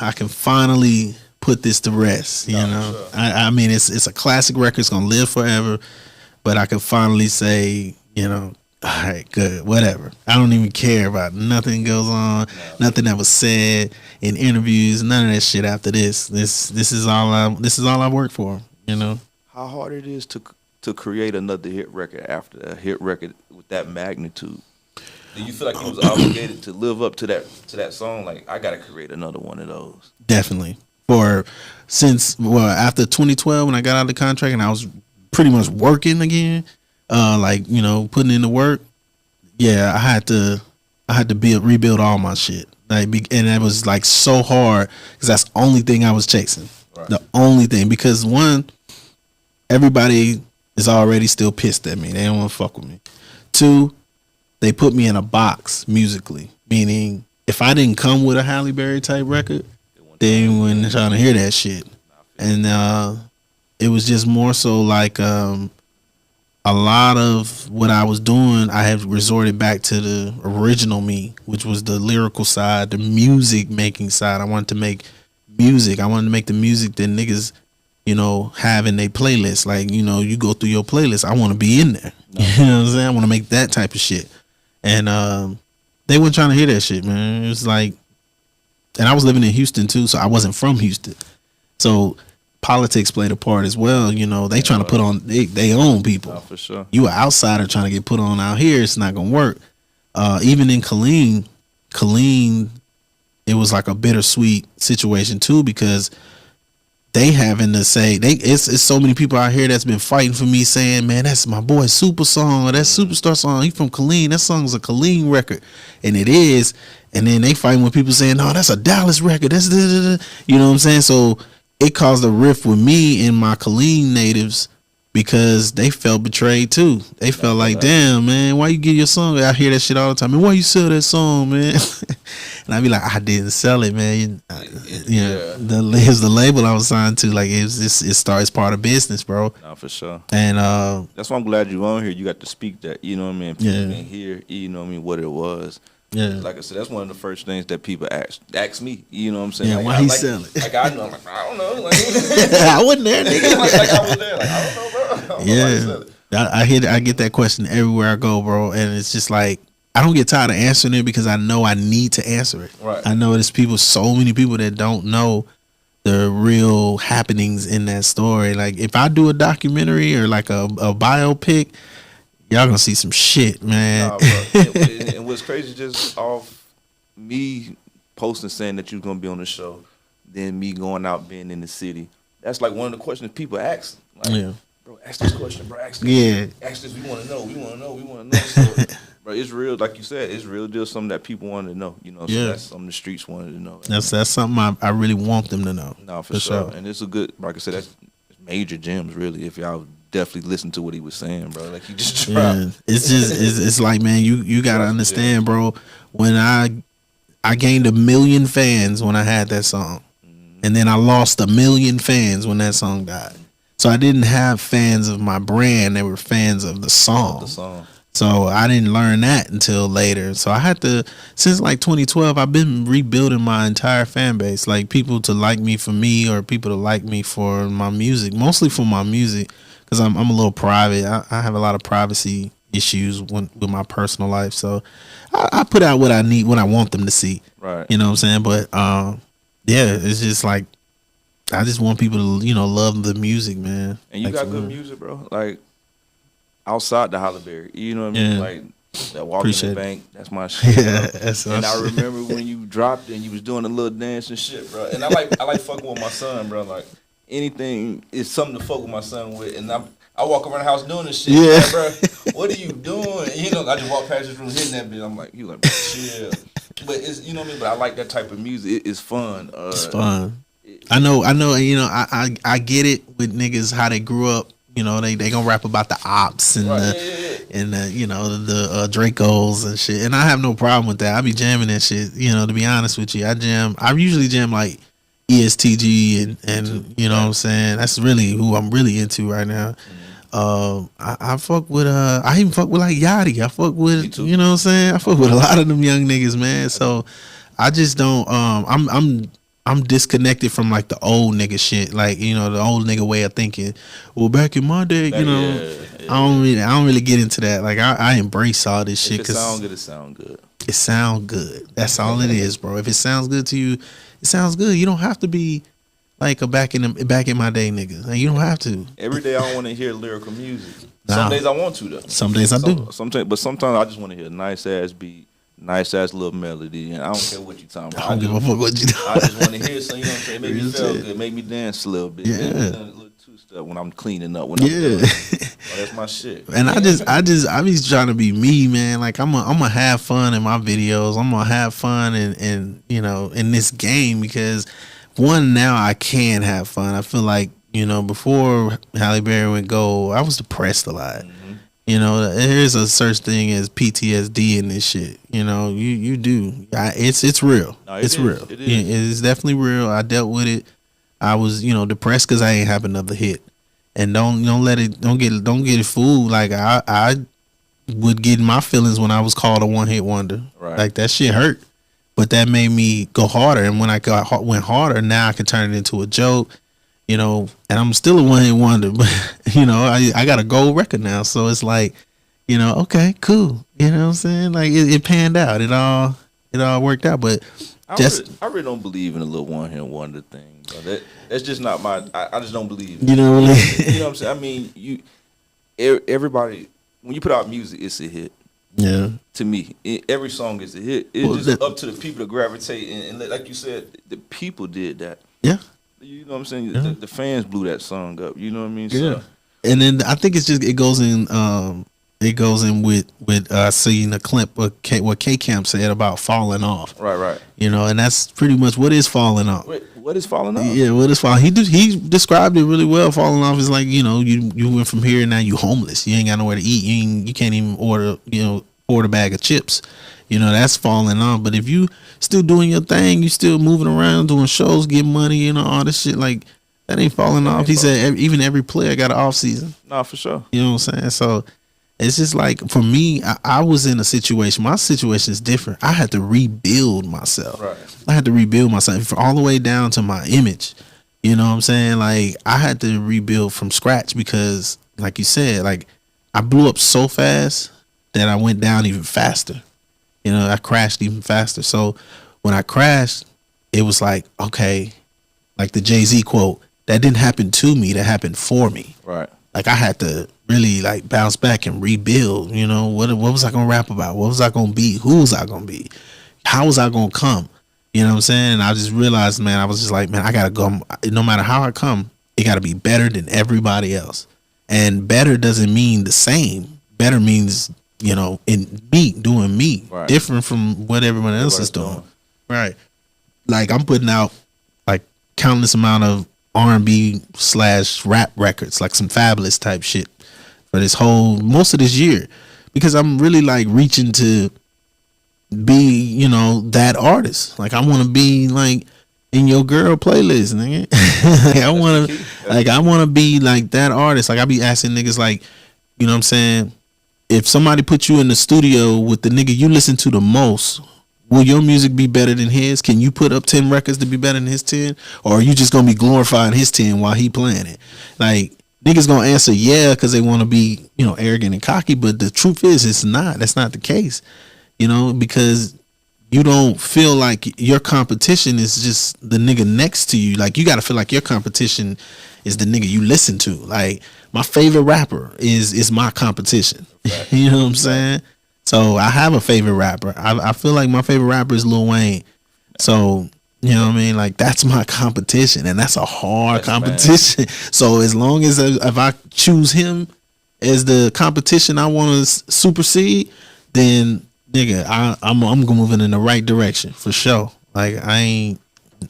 I can finally put this to rest. Sure. I mean, it's a classic record. It's gonna live forever. But I can finally say, all right, good, whatever. I don't even care about nothing goes on, nothing that was said in interviews, none of that shit after this. This is all I work for, How hard it is to create another hit record after a hit record with that magnitude. Do you feel like you was obligated to live up to that song? Like, I gotta create another one of those. Definitely. After 2012 when I got out of the contract and I was pretty much working again, putting in the work. Yeah, I had to rebuild all my shit. And that was like so hard because that's the only thing I was chasing. Right. The only thing, because one, everybody is already still pissed at me. They don't want to fuck with me. Two, they put me in a box musically, meaning if I didn't come with a Halle Berry type record, they wouldn't trying to hear that shit. And it was just more so like a lot of what I was doing, I have resorted back to the original me, which was the lyrical side, the music making side. I wanted to make music. I wanted to make the music that niggas, have in their playlist. Like, you go through your playlist, I want to be in there. No. You know what I'm saying? I want to make that type of shit. And they weren't trying to hear that shit, man. It was like, and I was living in Houston too, so I wasn't from Houston. So politics played a part as well. They trying to put on they own people. No, for sure. You an outsider trying to get put on out here, it's not gonna work. Even in Killeen, it was like a bittersweet situation too, because they having to say it's so many people out here that's been fighting for me, saying, man, that's my boy Super song or that Superstar song. He from Killeen. That song's a Killeen record, and it is. And then they fighting with people saying, no, that's a Dallas record. That's you know what I'm saying. So it caused a rift with me and my Killeen natives because they felt betrayed too. They felt like, damn, man, why you get your song? I hear that shit all the time. Man, why you sell that song, man? And I be like, I didn't sell it, man. Here's the label I was signed to. Like, it's part of business, bro. No, for sure. And that's why I'm glad you on here. You got to speak that, you know what I mean? People can hear, you know what I mean, what it was. Yeah. Like I said, that's one of the first things that people ask me. You know what I'm saying? Yeah, like, why he selling? Like I know, I'm like, I don't know. Like, I wasn't there, nigga. like I was there. Like I don't know, bro. I don't know why he Yeah, selling. I get that question everywhere I go, bro, and it's just like I don't get tired of answering it because I know I need to answer it. Right. I know there's so many people that don't know the real happenings in that story. Like if I do a documentary or like a biopic, y'all gonna see some shit, man. Nah, bro. and what's crazy, just off me posting saying that you was gonna be on the show, then me going out being in the city. That's like one of the questions people ask. Like, Yeah. bro, ask this question, bro. Ask this. Yeah. Ask this. We want to know. We want to know. We want to know. So, bro, it's real. Like you said, it's real. Just something that people want to know. You know. So Yeah. that's something the streets wanted to know. That's something I really want them to know. No, for sure. And it's a good. Like I said, that's major gems. Really, if y'all definitely listen to what he was saying, bro. Like he just dropped. Yeah. It's just it's like, man, you gotta understand, bro. When I gained 1 million fans when I had that song, and then I lost 1 million fans when that song died. So I didn't have fans of my brand; they were fans of the song. So I didn't learn that until later. So I had to, since like 2012, I've been rebuilding my entire fan base, like people to like me for me or people to like me for my music, mostly for my music, because I'm a little private. I have a lot of privacy issues with my personal life. So I put out what I need, what I want them to see. Right. You know what I'm saying? But yeah, it's just like, I just want people to, love the music, man. And you like, got good music, bro. Like outside the Holly Berry, you know what I mean? Yeah. Like that walk Appreciate in the it. bank, that's my shit. Yeah, bro. that's and my I shit. remember when you dropped it and you was doing a little dance and shit, bro. And I like fucking with my son, bro. Like anything is something to fuck with my son with. And I walk around the house doing this shit, Yeah. like, bro. What are you doing? You know, I just walk past this room hitting that bitch. I'm like, you like, bro, chill. But it's, you know what I mean. But I like that type of music. It's fun. It's fun. I know. I get it with niggas how they grew up. They gonna rap about the ops and and the Dracos and shit. And I have no problem with that. I be jamming that shit. To be honest with you, I usually jam like ESTG and you know what I'm saying. That's really who I'm really into right now. I fuck with I even fuck with like Yachty. I fuck with you know what I'm saying. I fuck with a lot of them young niggas, man. So I just don't. I'm disconnected from like the old nigga shit, like the old nigga way of thinking. Well, back in my day, I don't really get into that. Like I embrace all this shit. If it sound good, it sound good. It sound good. That's all it is, bro. If it sounds good to you, it sounds good. You don't have to be like a back in my day nigga. Like, you don't have to. Every day I don't want to hear lyrical music. Nah. Some days I want to though. Some days I do. Sometimes I just want to hear a nice ass beat. Nice ass little melody, and I don't care what you talking about. I don't give a fuck what you talking I just want to hear something, you know what I'm saying? Make me Real feel shit. good, make me dance a little bit. Yeah. Make me do a little two-step when I'm cleaning up. When I'm Yeah. that's my shit. And I be trying to be me, man. Like I'm gonna have fun in my videos. I'm gonna have fun in this game because one, now I can have fun. I feel like before Halle Berry went gold, I was depressed a lot. There's a such thing as PTSD in this shit. You do. It's real. No, it's is. real. It is. It's definitely real. I dealt with it. I was, depressed because I ain't have another hit. And don't get it fooled. Like I would get my feelings when I was called a one-hit wonder. Right. Like that shit hurt. But that made me go harder. And when I went harder, now I can turn it into a joke. And I'm still a one-hit wonder, but I got a gold record now, so it's like, okay, cool. You know what I'm saying? Like it panned out. It all worked out. But I really don't believe in a little one-hit wonder thing, bro. That's just not my. I just don't believe. You know what I mean? You know what I'm saying? I mean, everybody when you put out music, it's a hit. Yeah. To me, every song is a hit. It's just up to the people to gravitate, and like you said, the people did that. Yeah. You know what I'm saying? Yeah. The fans blew that song up. You know what I mean? Yeah. So, And then I think it goes in with seeing a clip what K Camp said about falling off. right. And that's pretty much what is falling off. Wait, what is falling off? Yeah, what is falling? He described it really well. Falling off is like, you went from here and now you homeless. You ain't got nowhere to eat. You can't even order a bag of chips. That's falling off. But if you still doing your thing, you still moving around, doing shows, getting money, all this shit, like that ain't falling off. He said even every player got an off season. Nah, for sure. You know what I'm saying? So It's just like for me, I was in a situation. My situation is different. I had to rebuild myself. Right. I had to rebuild myself all the way down to my image. You know what I'm saying? Like I had to rebuild from scratch because, like you said, like I blew up so fast that I went down even faster. You know, I crashed even faster. So when I crashed, it was like, okay, like the Jay-Z quote, that didn't happen to me, that happened for me. Right. Like I had to really like bounce back and rebuild. You know, what was I gonna rap about? What was I gonna be? Who was I gonna be? How was I gonna come? You know what I'm saying? And I just realized, man, I was just like, man, I gotta go. No matter how I come, it gotta be better than everybody else. And better doesn't mean the same. Better means, you know, in me, doing me, Right. different from what everyone else is doing. Right. Like I'm putting out like countless amount of R&B / rap records, like some Fabulous type shit for most of this year, because I'm really like reaching to be, you know, that artist. Like I want to be like in your girl playlist, nigga. I want to be like that artist. Like I be asking niggas like, you know what I'm saying? If somebody put you in the studio with the nigga you listen to the most, will your music be better than his? Can you put up 10 records to be better than his 10? Or are you just going to be glorifying his 10 while he playing it? Like, niggas going to answer yeah because they want to be, you know, arrogant and cocky. But the truth is, it's not. That's not the case. You know, because you don't feel like your competition is just the nigga next to you. Like, you got to feel like your competition is the nigga you listen to. Like, my favorite rapper is my competition. You know what I'm saying? So I have a favorite rapper. I feel like my favorite rapper is Lil Wayne. So, you know what I mean? Like that's my competition, and that's a hard competition. So as long as if I choose him as the competition I want to supersede, then nigga, I'm moving in the right direction for sure. Like I'm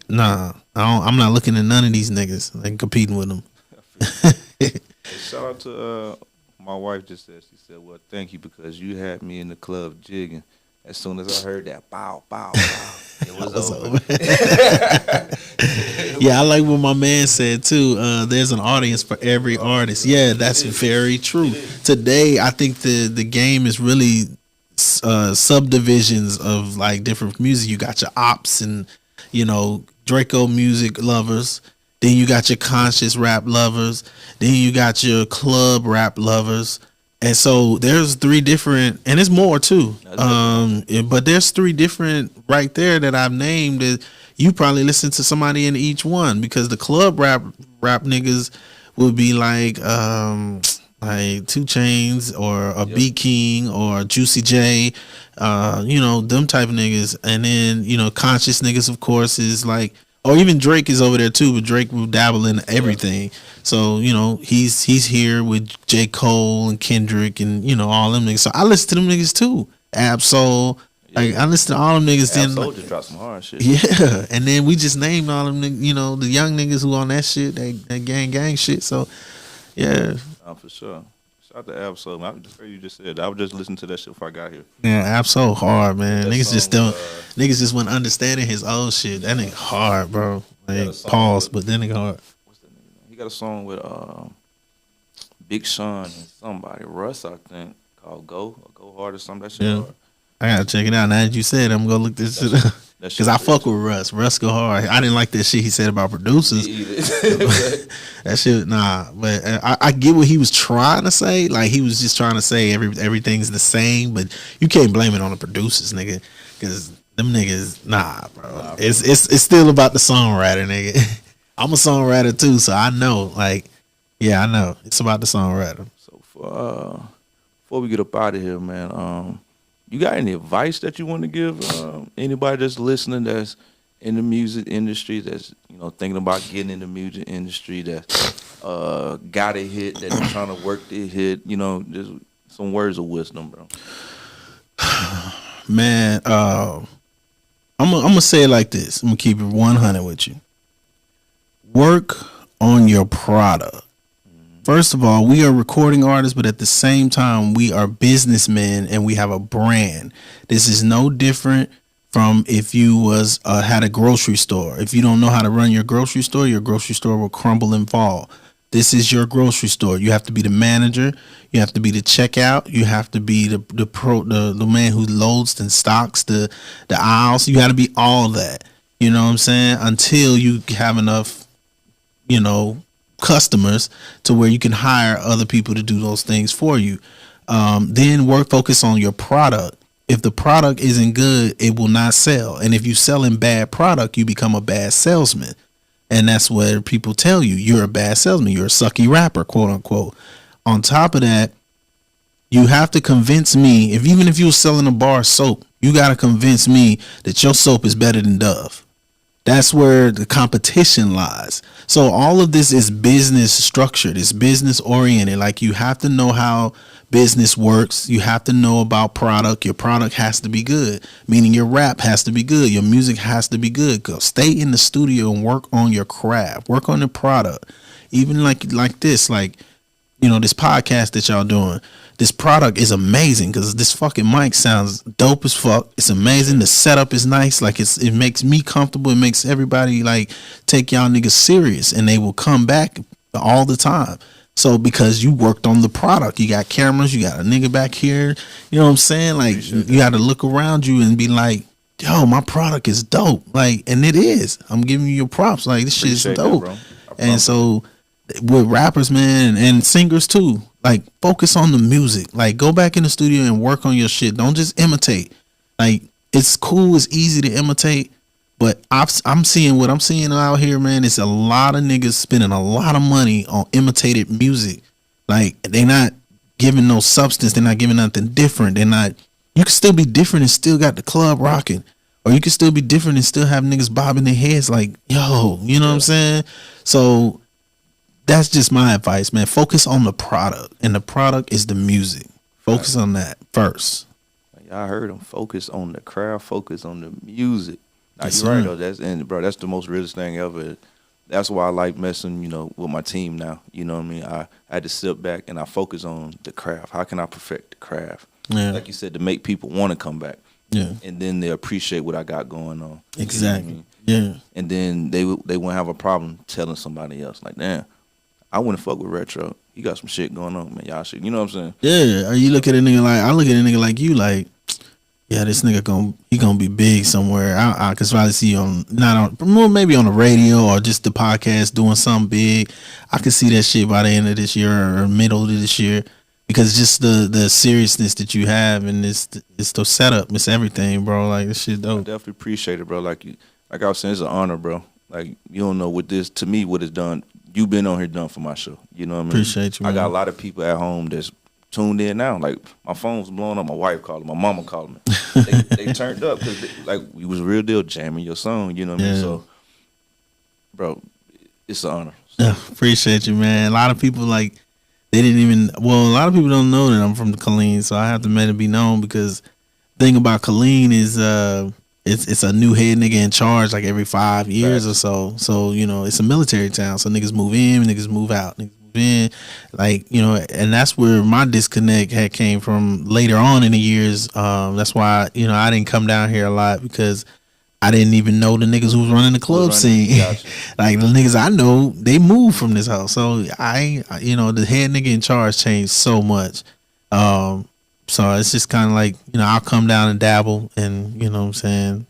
not looking at none of these niggas like competing with them. Shout out to my wife just said, she said, well, thank you because you had me in the club jigging. As soon as I heard that bow, bow, bow, it was over. Yeah, I like what my man said too. There's an audience for every artist. Yeah, that's very true. Today, I think the game is really subdivisions of like different music. You got your ops and, you know, Draco music lovers. Then you got your conscious rap lovers. Then you got your club rap lovers. And so there's 3 different, and it's more too. But there's 3 different right there that I've named. That you probably listen to somebody in each one, because the club rap niggas would be like 2 Chainz or a B King or Juicy J, you know, them type of niggas. And then, you know, conscious niggas, of course, is like, or even Drake is over there too, but Drake will dabble in everything. So, you know, he's here with J. Cole and Kendrick and, you know, all them niggas. So I listen to them niggas too. Ab-Soul. Like, I listen to all them niggas. Ab-Soul just dropped some hard shit. Yeah. And then we just named all them niggas, you know, the young niggas who on that shit, that gang shit. So, yeah. For sure. Shout out to Ab-Soul. I just heard you just said that. I was just listening to that shit before I got here. Yeah, Ab-Soul hard, man. That Niggas song, just don't. Niggas just wasn't understanding his old shit. That nigga hard, bro. Like, pause, but that nigga hard. What's that nigga? He got a song with Big Sean and somebody, Russ, I think, called Go Hard or something. That shit hard. I gotta check it out. Now that you said, I'm gonna look this shit up. Because I fuck with Russ. Russ go hard. I didn't like that shit he said about producers. That shit, nah. But I get what he was trying to say. Like, he was just trying to say everything's the same, but you can't blame it on the producers, nigga. Because them niggas, nah, bro. It's still about the songwriter, nigga. I'm a songwriter too, so I know. Like, yeah, I know. It's about the songwriter. So before we get up out of here, man, you got any advice that you want to give anybody that's listening that's in the music industry, that's, you know, thinking about getting in the music industry, that got a hit, that is trying to work their hit, you know, just some words of wisdom, bro? Man, I'm gonna say it like this. I'm gonna keep it 100 with you. Work on your product. First of all, we are recording artists, but at the same time, we are businessmen and we have a brand. This is no different from if you had a grocery store. If you don't know how to run your grocery store will crumble and fall. This is your grocery store. You have to be the manager. You have to be the checkout. You have to be the man who loads and stocks the aisles. You got to be all that. You know what I'm saying? Until you have enough, customers to where you can hire other people to do those things for you. Then focus on your product. If the product isn't good, it will not sell. And if you're selling bad product, you become a bad salesman. And that's where people tell you you're a bad salesman. You're a sucky rapper, quote unquote. On top of that, you have to convince me, even if you're selling a bar of soap, you got to convince me that your soap is better than Dove. That's where the competition lies. So all of this is business structured. It's business oriented. Like, you have to know how business works. You have to know about product. Your product has to be good, meaning your rap has to be good. Your music has to be good. Go stay in the studio and work on your craft. Work on the product. Even like this, this podcast that y'all doing. This product is amazing because this fucking mic sounds dope as fuck. It's amazing. The setup is nice. Like, it makes me comfortable. It makes everybody take y'all niggas serious, and they will come back all the time. So because you worked on the product, you got cameras, you got a nigga back here. You know what I'm saying? Like, you got to look around you and be like, yo, my product is dope. Like, and it is. I'm giving you your props. Like, this shit is dope. And so with rappers, man, and singers too, like, focus on the music. Like, go back in the studio and work on your shit. Don't just imitate. Like, it's cool, it's easy to imitate, but I'm seeing what I'm seeing out here, man. It's a lot of niggas spending a lot of money on imitated music. Like, they not giving no substance. They're not giving nothing different. They're not. You can still be different and still got the club rocking, or you can still be different and still have niggas bobbing their heads like, yo, you know what I'm saying? So that's just my advice, man. Focus on the product, and the product is the music. Focus on that first. Y'all heard him. Focus on the crowd. Focus on the music. Now, Yes, you're right sir. though. That's the most realest thing ever. That's why I like messing, with my team now. You know what I mean? I had to sit back and I focus on the craft. How can I perfect the craft? Yeah. Like you said, to make people want to come back. Yeah. And then they appreciate what I got going on. Exactly. You know what I mean? Yeah. And then they won't have a problem telling somebody else. Like, damn, I wouldn't fuck with Retro. He got some shit going on, man. Y'all shit. You know what I'm saying? Yeah. Or you look at a nigga like, I look at a nigga like you, like, yeah, this nigga gonna be big somewhere. I could probably see you maybe on the radio or just the podcast doing something big. I could see that shit by the end of this year or middle of this year, because just the seriousness that you have, and it's the setup, it's everything, bro. Like, this shit dope. I definitely appreciate it, bro. Like I was saying, it's an honor, bro. Like, you don't know what this, to me, what it's done. You've been on here done for my show. You know what I mean? Appreciate you, man. I got a lot of people at home that's tuned in now. Like, my phone's blowing up. My wife called me. My mama called me. They turned up because, we was real deal jamming your song. You know what I mean? So, bro, it's an honor. Yeah, appreciate you, man. A lot of people, like, they didn't even, a lot of people don't know that I'm from Killeen, so I have to make it be known, because the thing about Killeen is it's a new head nigga in charge like every 5 years or so. So, it's a military town, so niggas move in, niggas move out, niggas move in, and that's where my disconnect had came from later on in the years. That's why, I didn't come down here a lot, because I didn't even know the niggas who was running the club scene. Like, the niggas I know, they moved from this house. So the head nigga in charge changed so much. So it's just kind of like, I'll come down and dabble, and, you know what I'm saying?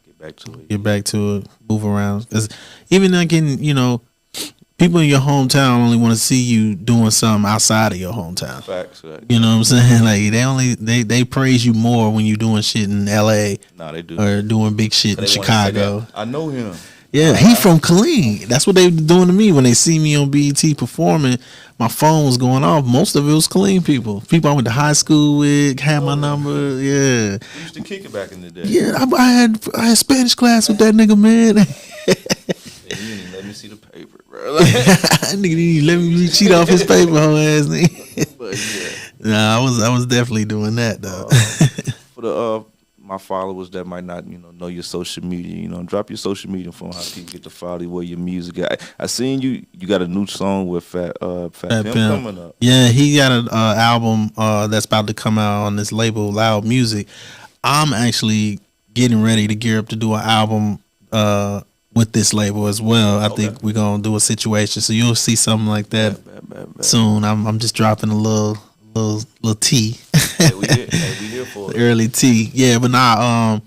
Get back to it, move around. Because even like people in your hometown only want to see you doing something outside of your hometown. Facts. You know what I'm saying? Like, they praise you more when you doing shit in LA. Nah, they do. Or doing big shit in Chicago. I know him. Yeah, he from Killeen. That's what they doing to me when they see me on BET performing. My phone was going off. Most of it was Killeen people. People I went to high school with, had my number. Yeah. We used to kick it back in the day. Yeah, I had Spanish class with that nigga, man. Yeah, you didn't let me see the paper, bro. That nigga didn't even let me cheat off his paper, whole ass nigga. But yeah. Nah, I was definitely doing that though. For the my followers that might not know your social media, drop your social media for how people get to follow you, where your music. I seen you got a new song with Fat Pimp coming up. Yeah, he got an album that's about to come out on this label, Loud Music. I'm actually getting ready to gear up to do an album with this label as well. I think we're gonna do a situation, so you'll see something like that soon. I'm just dropping a little tea. Hey, we here for it. Early tea, yeah. But now,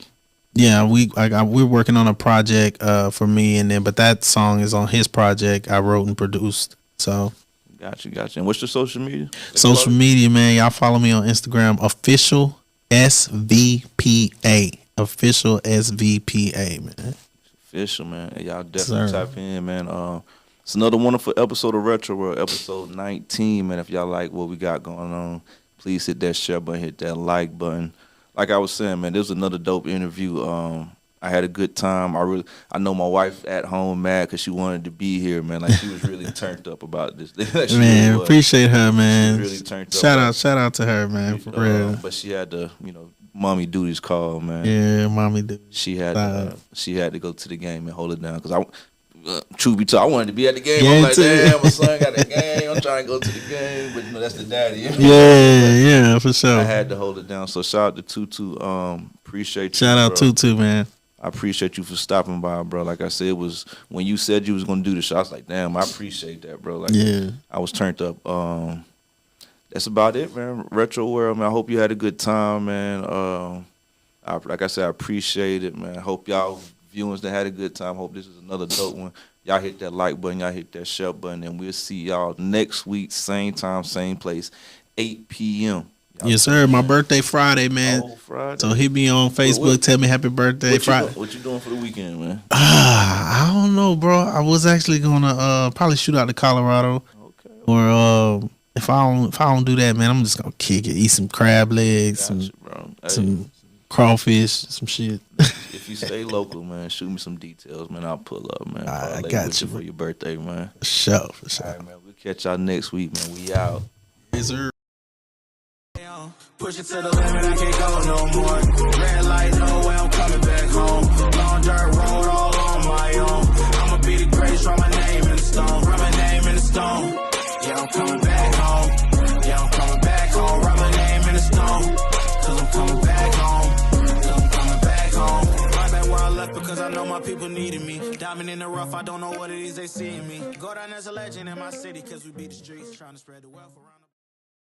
yeah, we're working on a project for me, and then but that song is on his project I wrote and produced. So. Gotcha. And what's your social media? Social media, man. Y'all follow me on Instagram, official SVPA. Official SVPA, man. Official, man. Hey, y'all definitely type in, man. It's another wonderful episode of Retro World, episode 19, man. If y'all like what we got going on, please hit that share button, hit that like button. Like I was saying, man, this was another dope interview. I had a good time. I know my wife at home mad because she wanted to be here, man. Like she was really turned up about this. Man, appreciate her, man. She really turned up. Shout out to her, man, for real. But she had to, mommy duties call, man. Yeah, mommy duties. She had to go to the game and hold it down because truth be told, I wanted to be at the game. I'm like, damn, my son got the game. I'm trying to go to the game, but that's the daddy. Yeah, for sure. I had to hold it down. So shout out to Tutu. Appreciate you. Shout out Tutu, man. I appreciate you for stopping by, bro. Like I said, it was when you said you was gonna do the show, I was like, damn, I appreciate that, bro. Like, I was turned up. That's about it, man. Retro World, man. I hope you had a good time, man. Like I said, I appreciate it, man. I hope y'all viewers that had a good time. Hope this is another dope one. Y'all hit that like button, y'all hit that share button, and we'll see y'all next week, same time, same place, 8 p.m. Yes, sir. My birthday Friday, man. Oh, Friday. So hit me on Facebook. Tell me happy birthday Friday. What you doing for the weekend, man? I don't know, bro. I was actually gonna probably shoot out to Colorado. Okay. Or if I don't do that, man, I'm just gonna kick it. Eat some crab legs, some crawfish, some shit. If you stay local, man, shoot me some details, man. I'll pull up, man. I got you for your birthday, man. For sure. All right, man. We'll catch y'all next week, man. We out. Yes, sir. Push it to the limit, I can't go no more. Red light, no way, I'm coming back home. Long dirt road, all on my own. I'ma be the greatest, write my name in the stone. Write my name in the stone. Yeah, I'm coming back home. Yeah, I'm coming back home. Write my name in the stone. Cause I'm coming back home. Cause I'm coming back home. Right back where I left because I know my people needed me. Diamond in the rough, I don't know what it is they see in me. Go down as a legend in my city cause we beat the streets. Trying to spread the wealth around the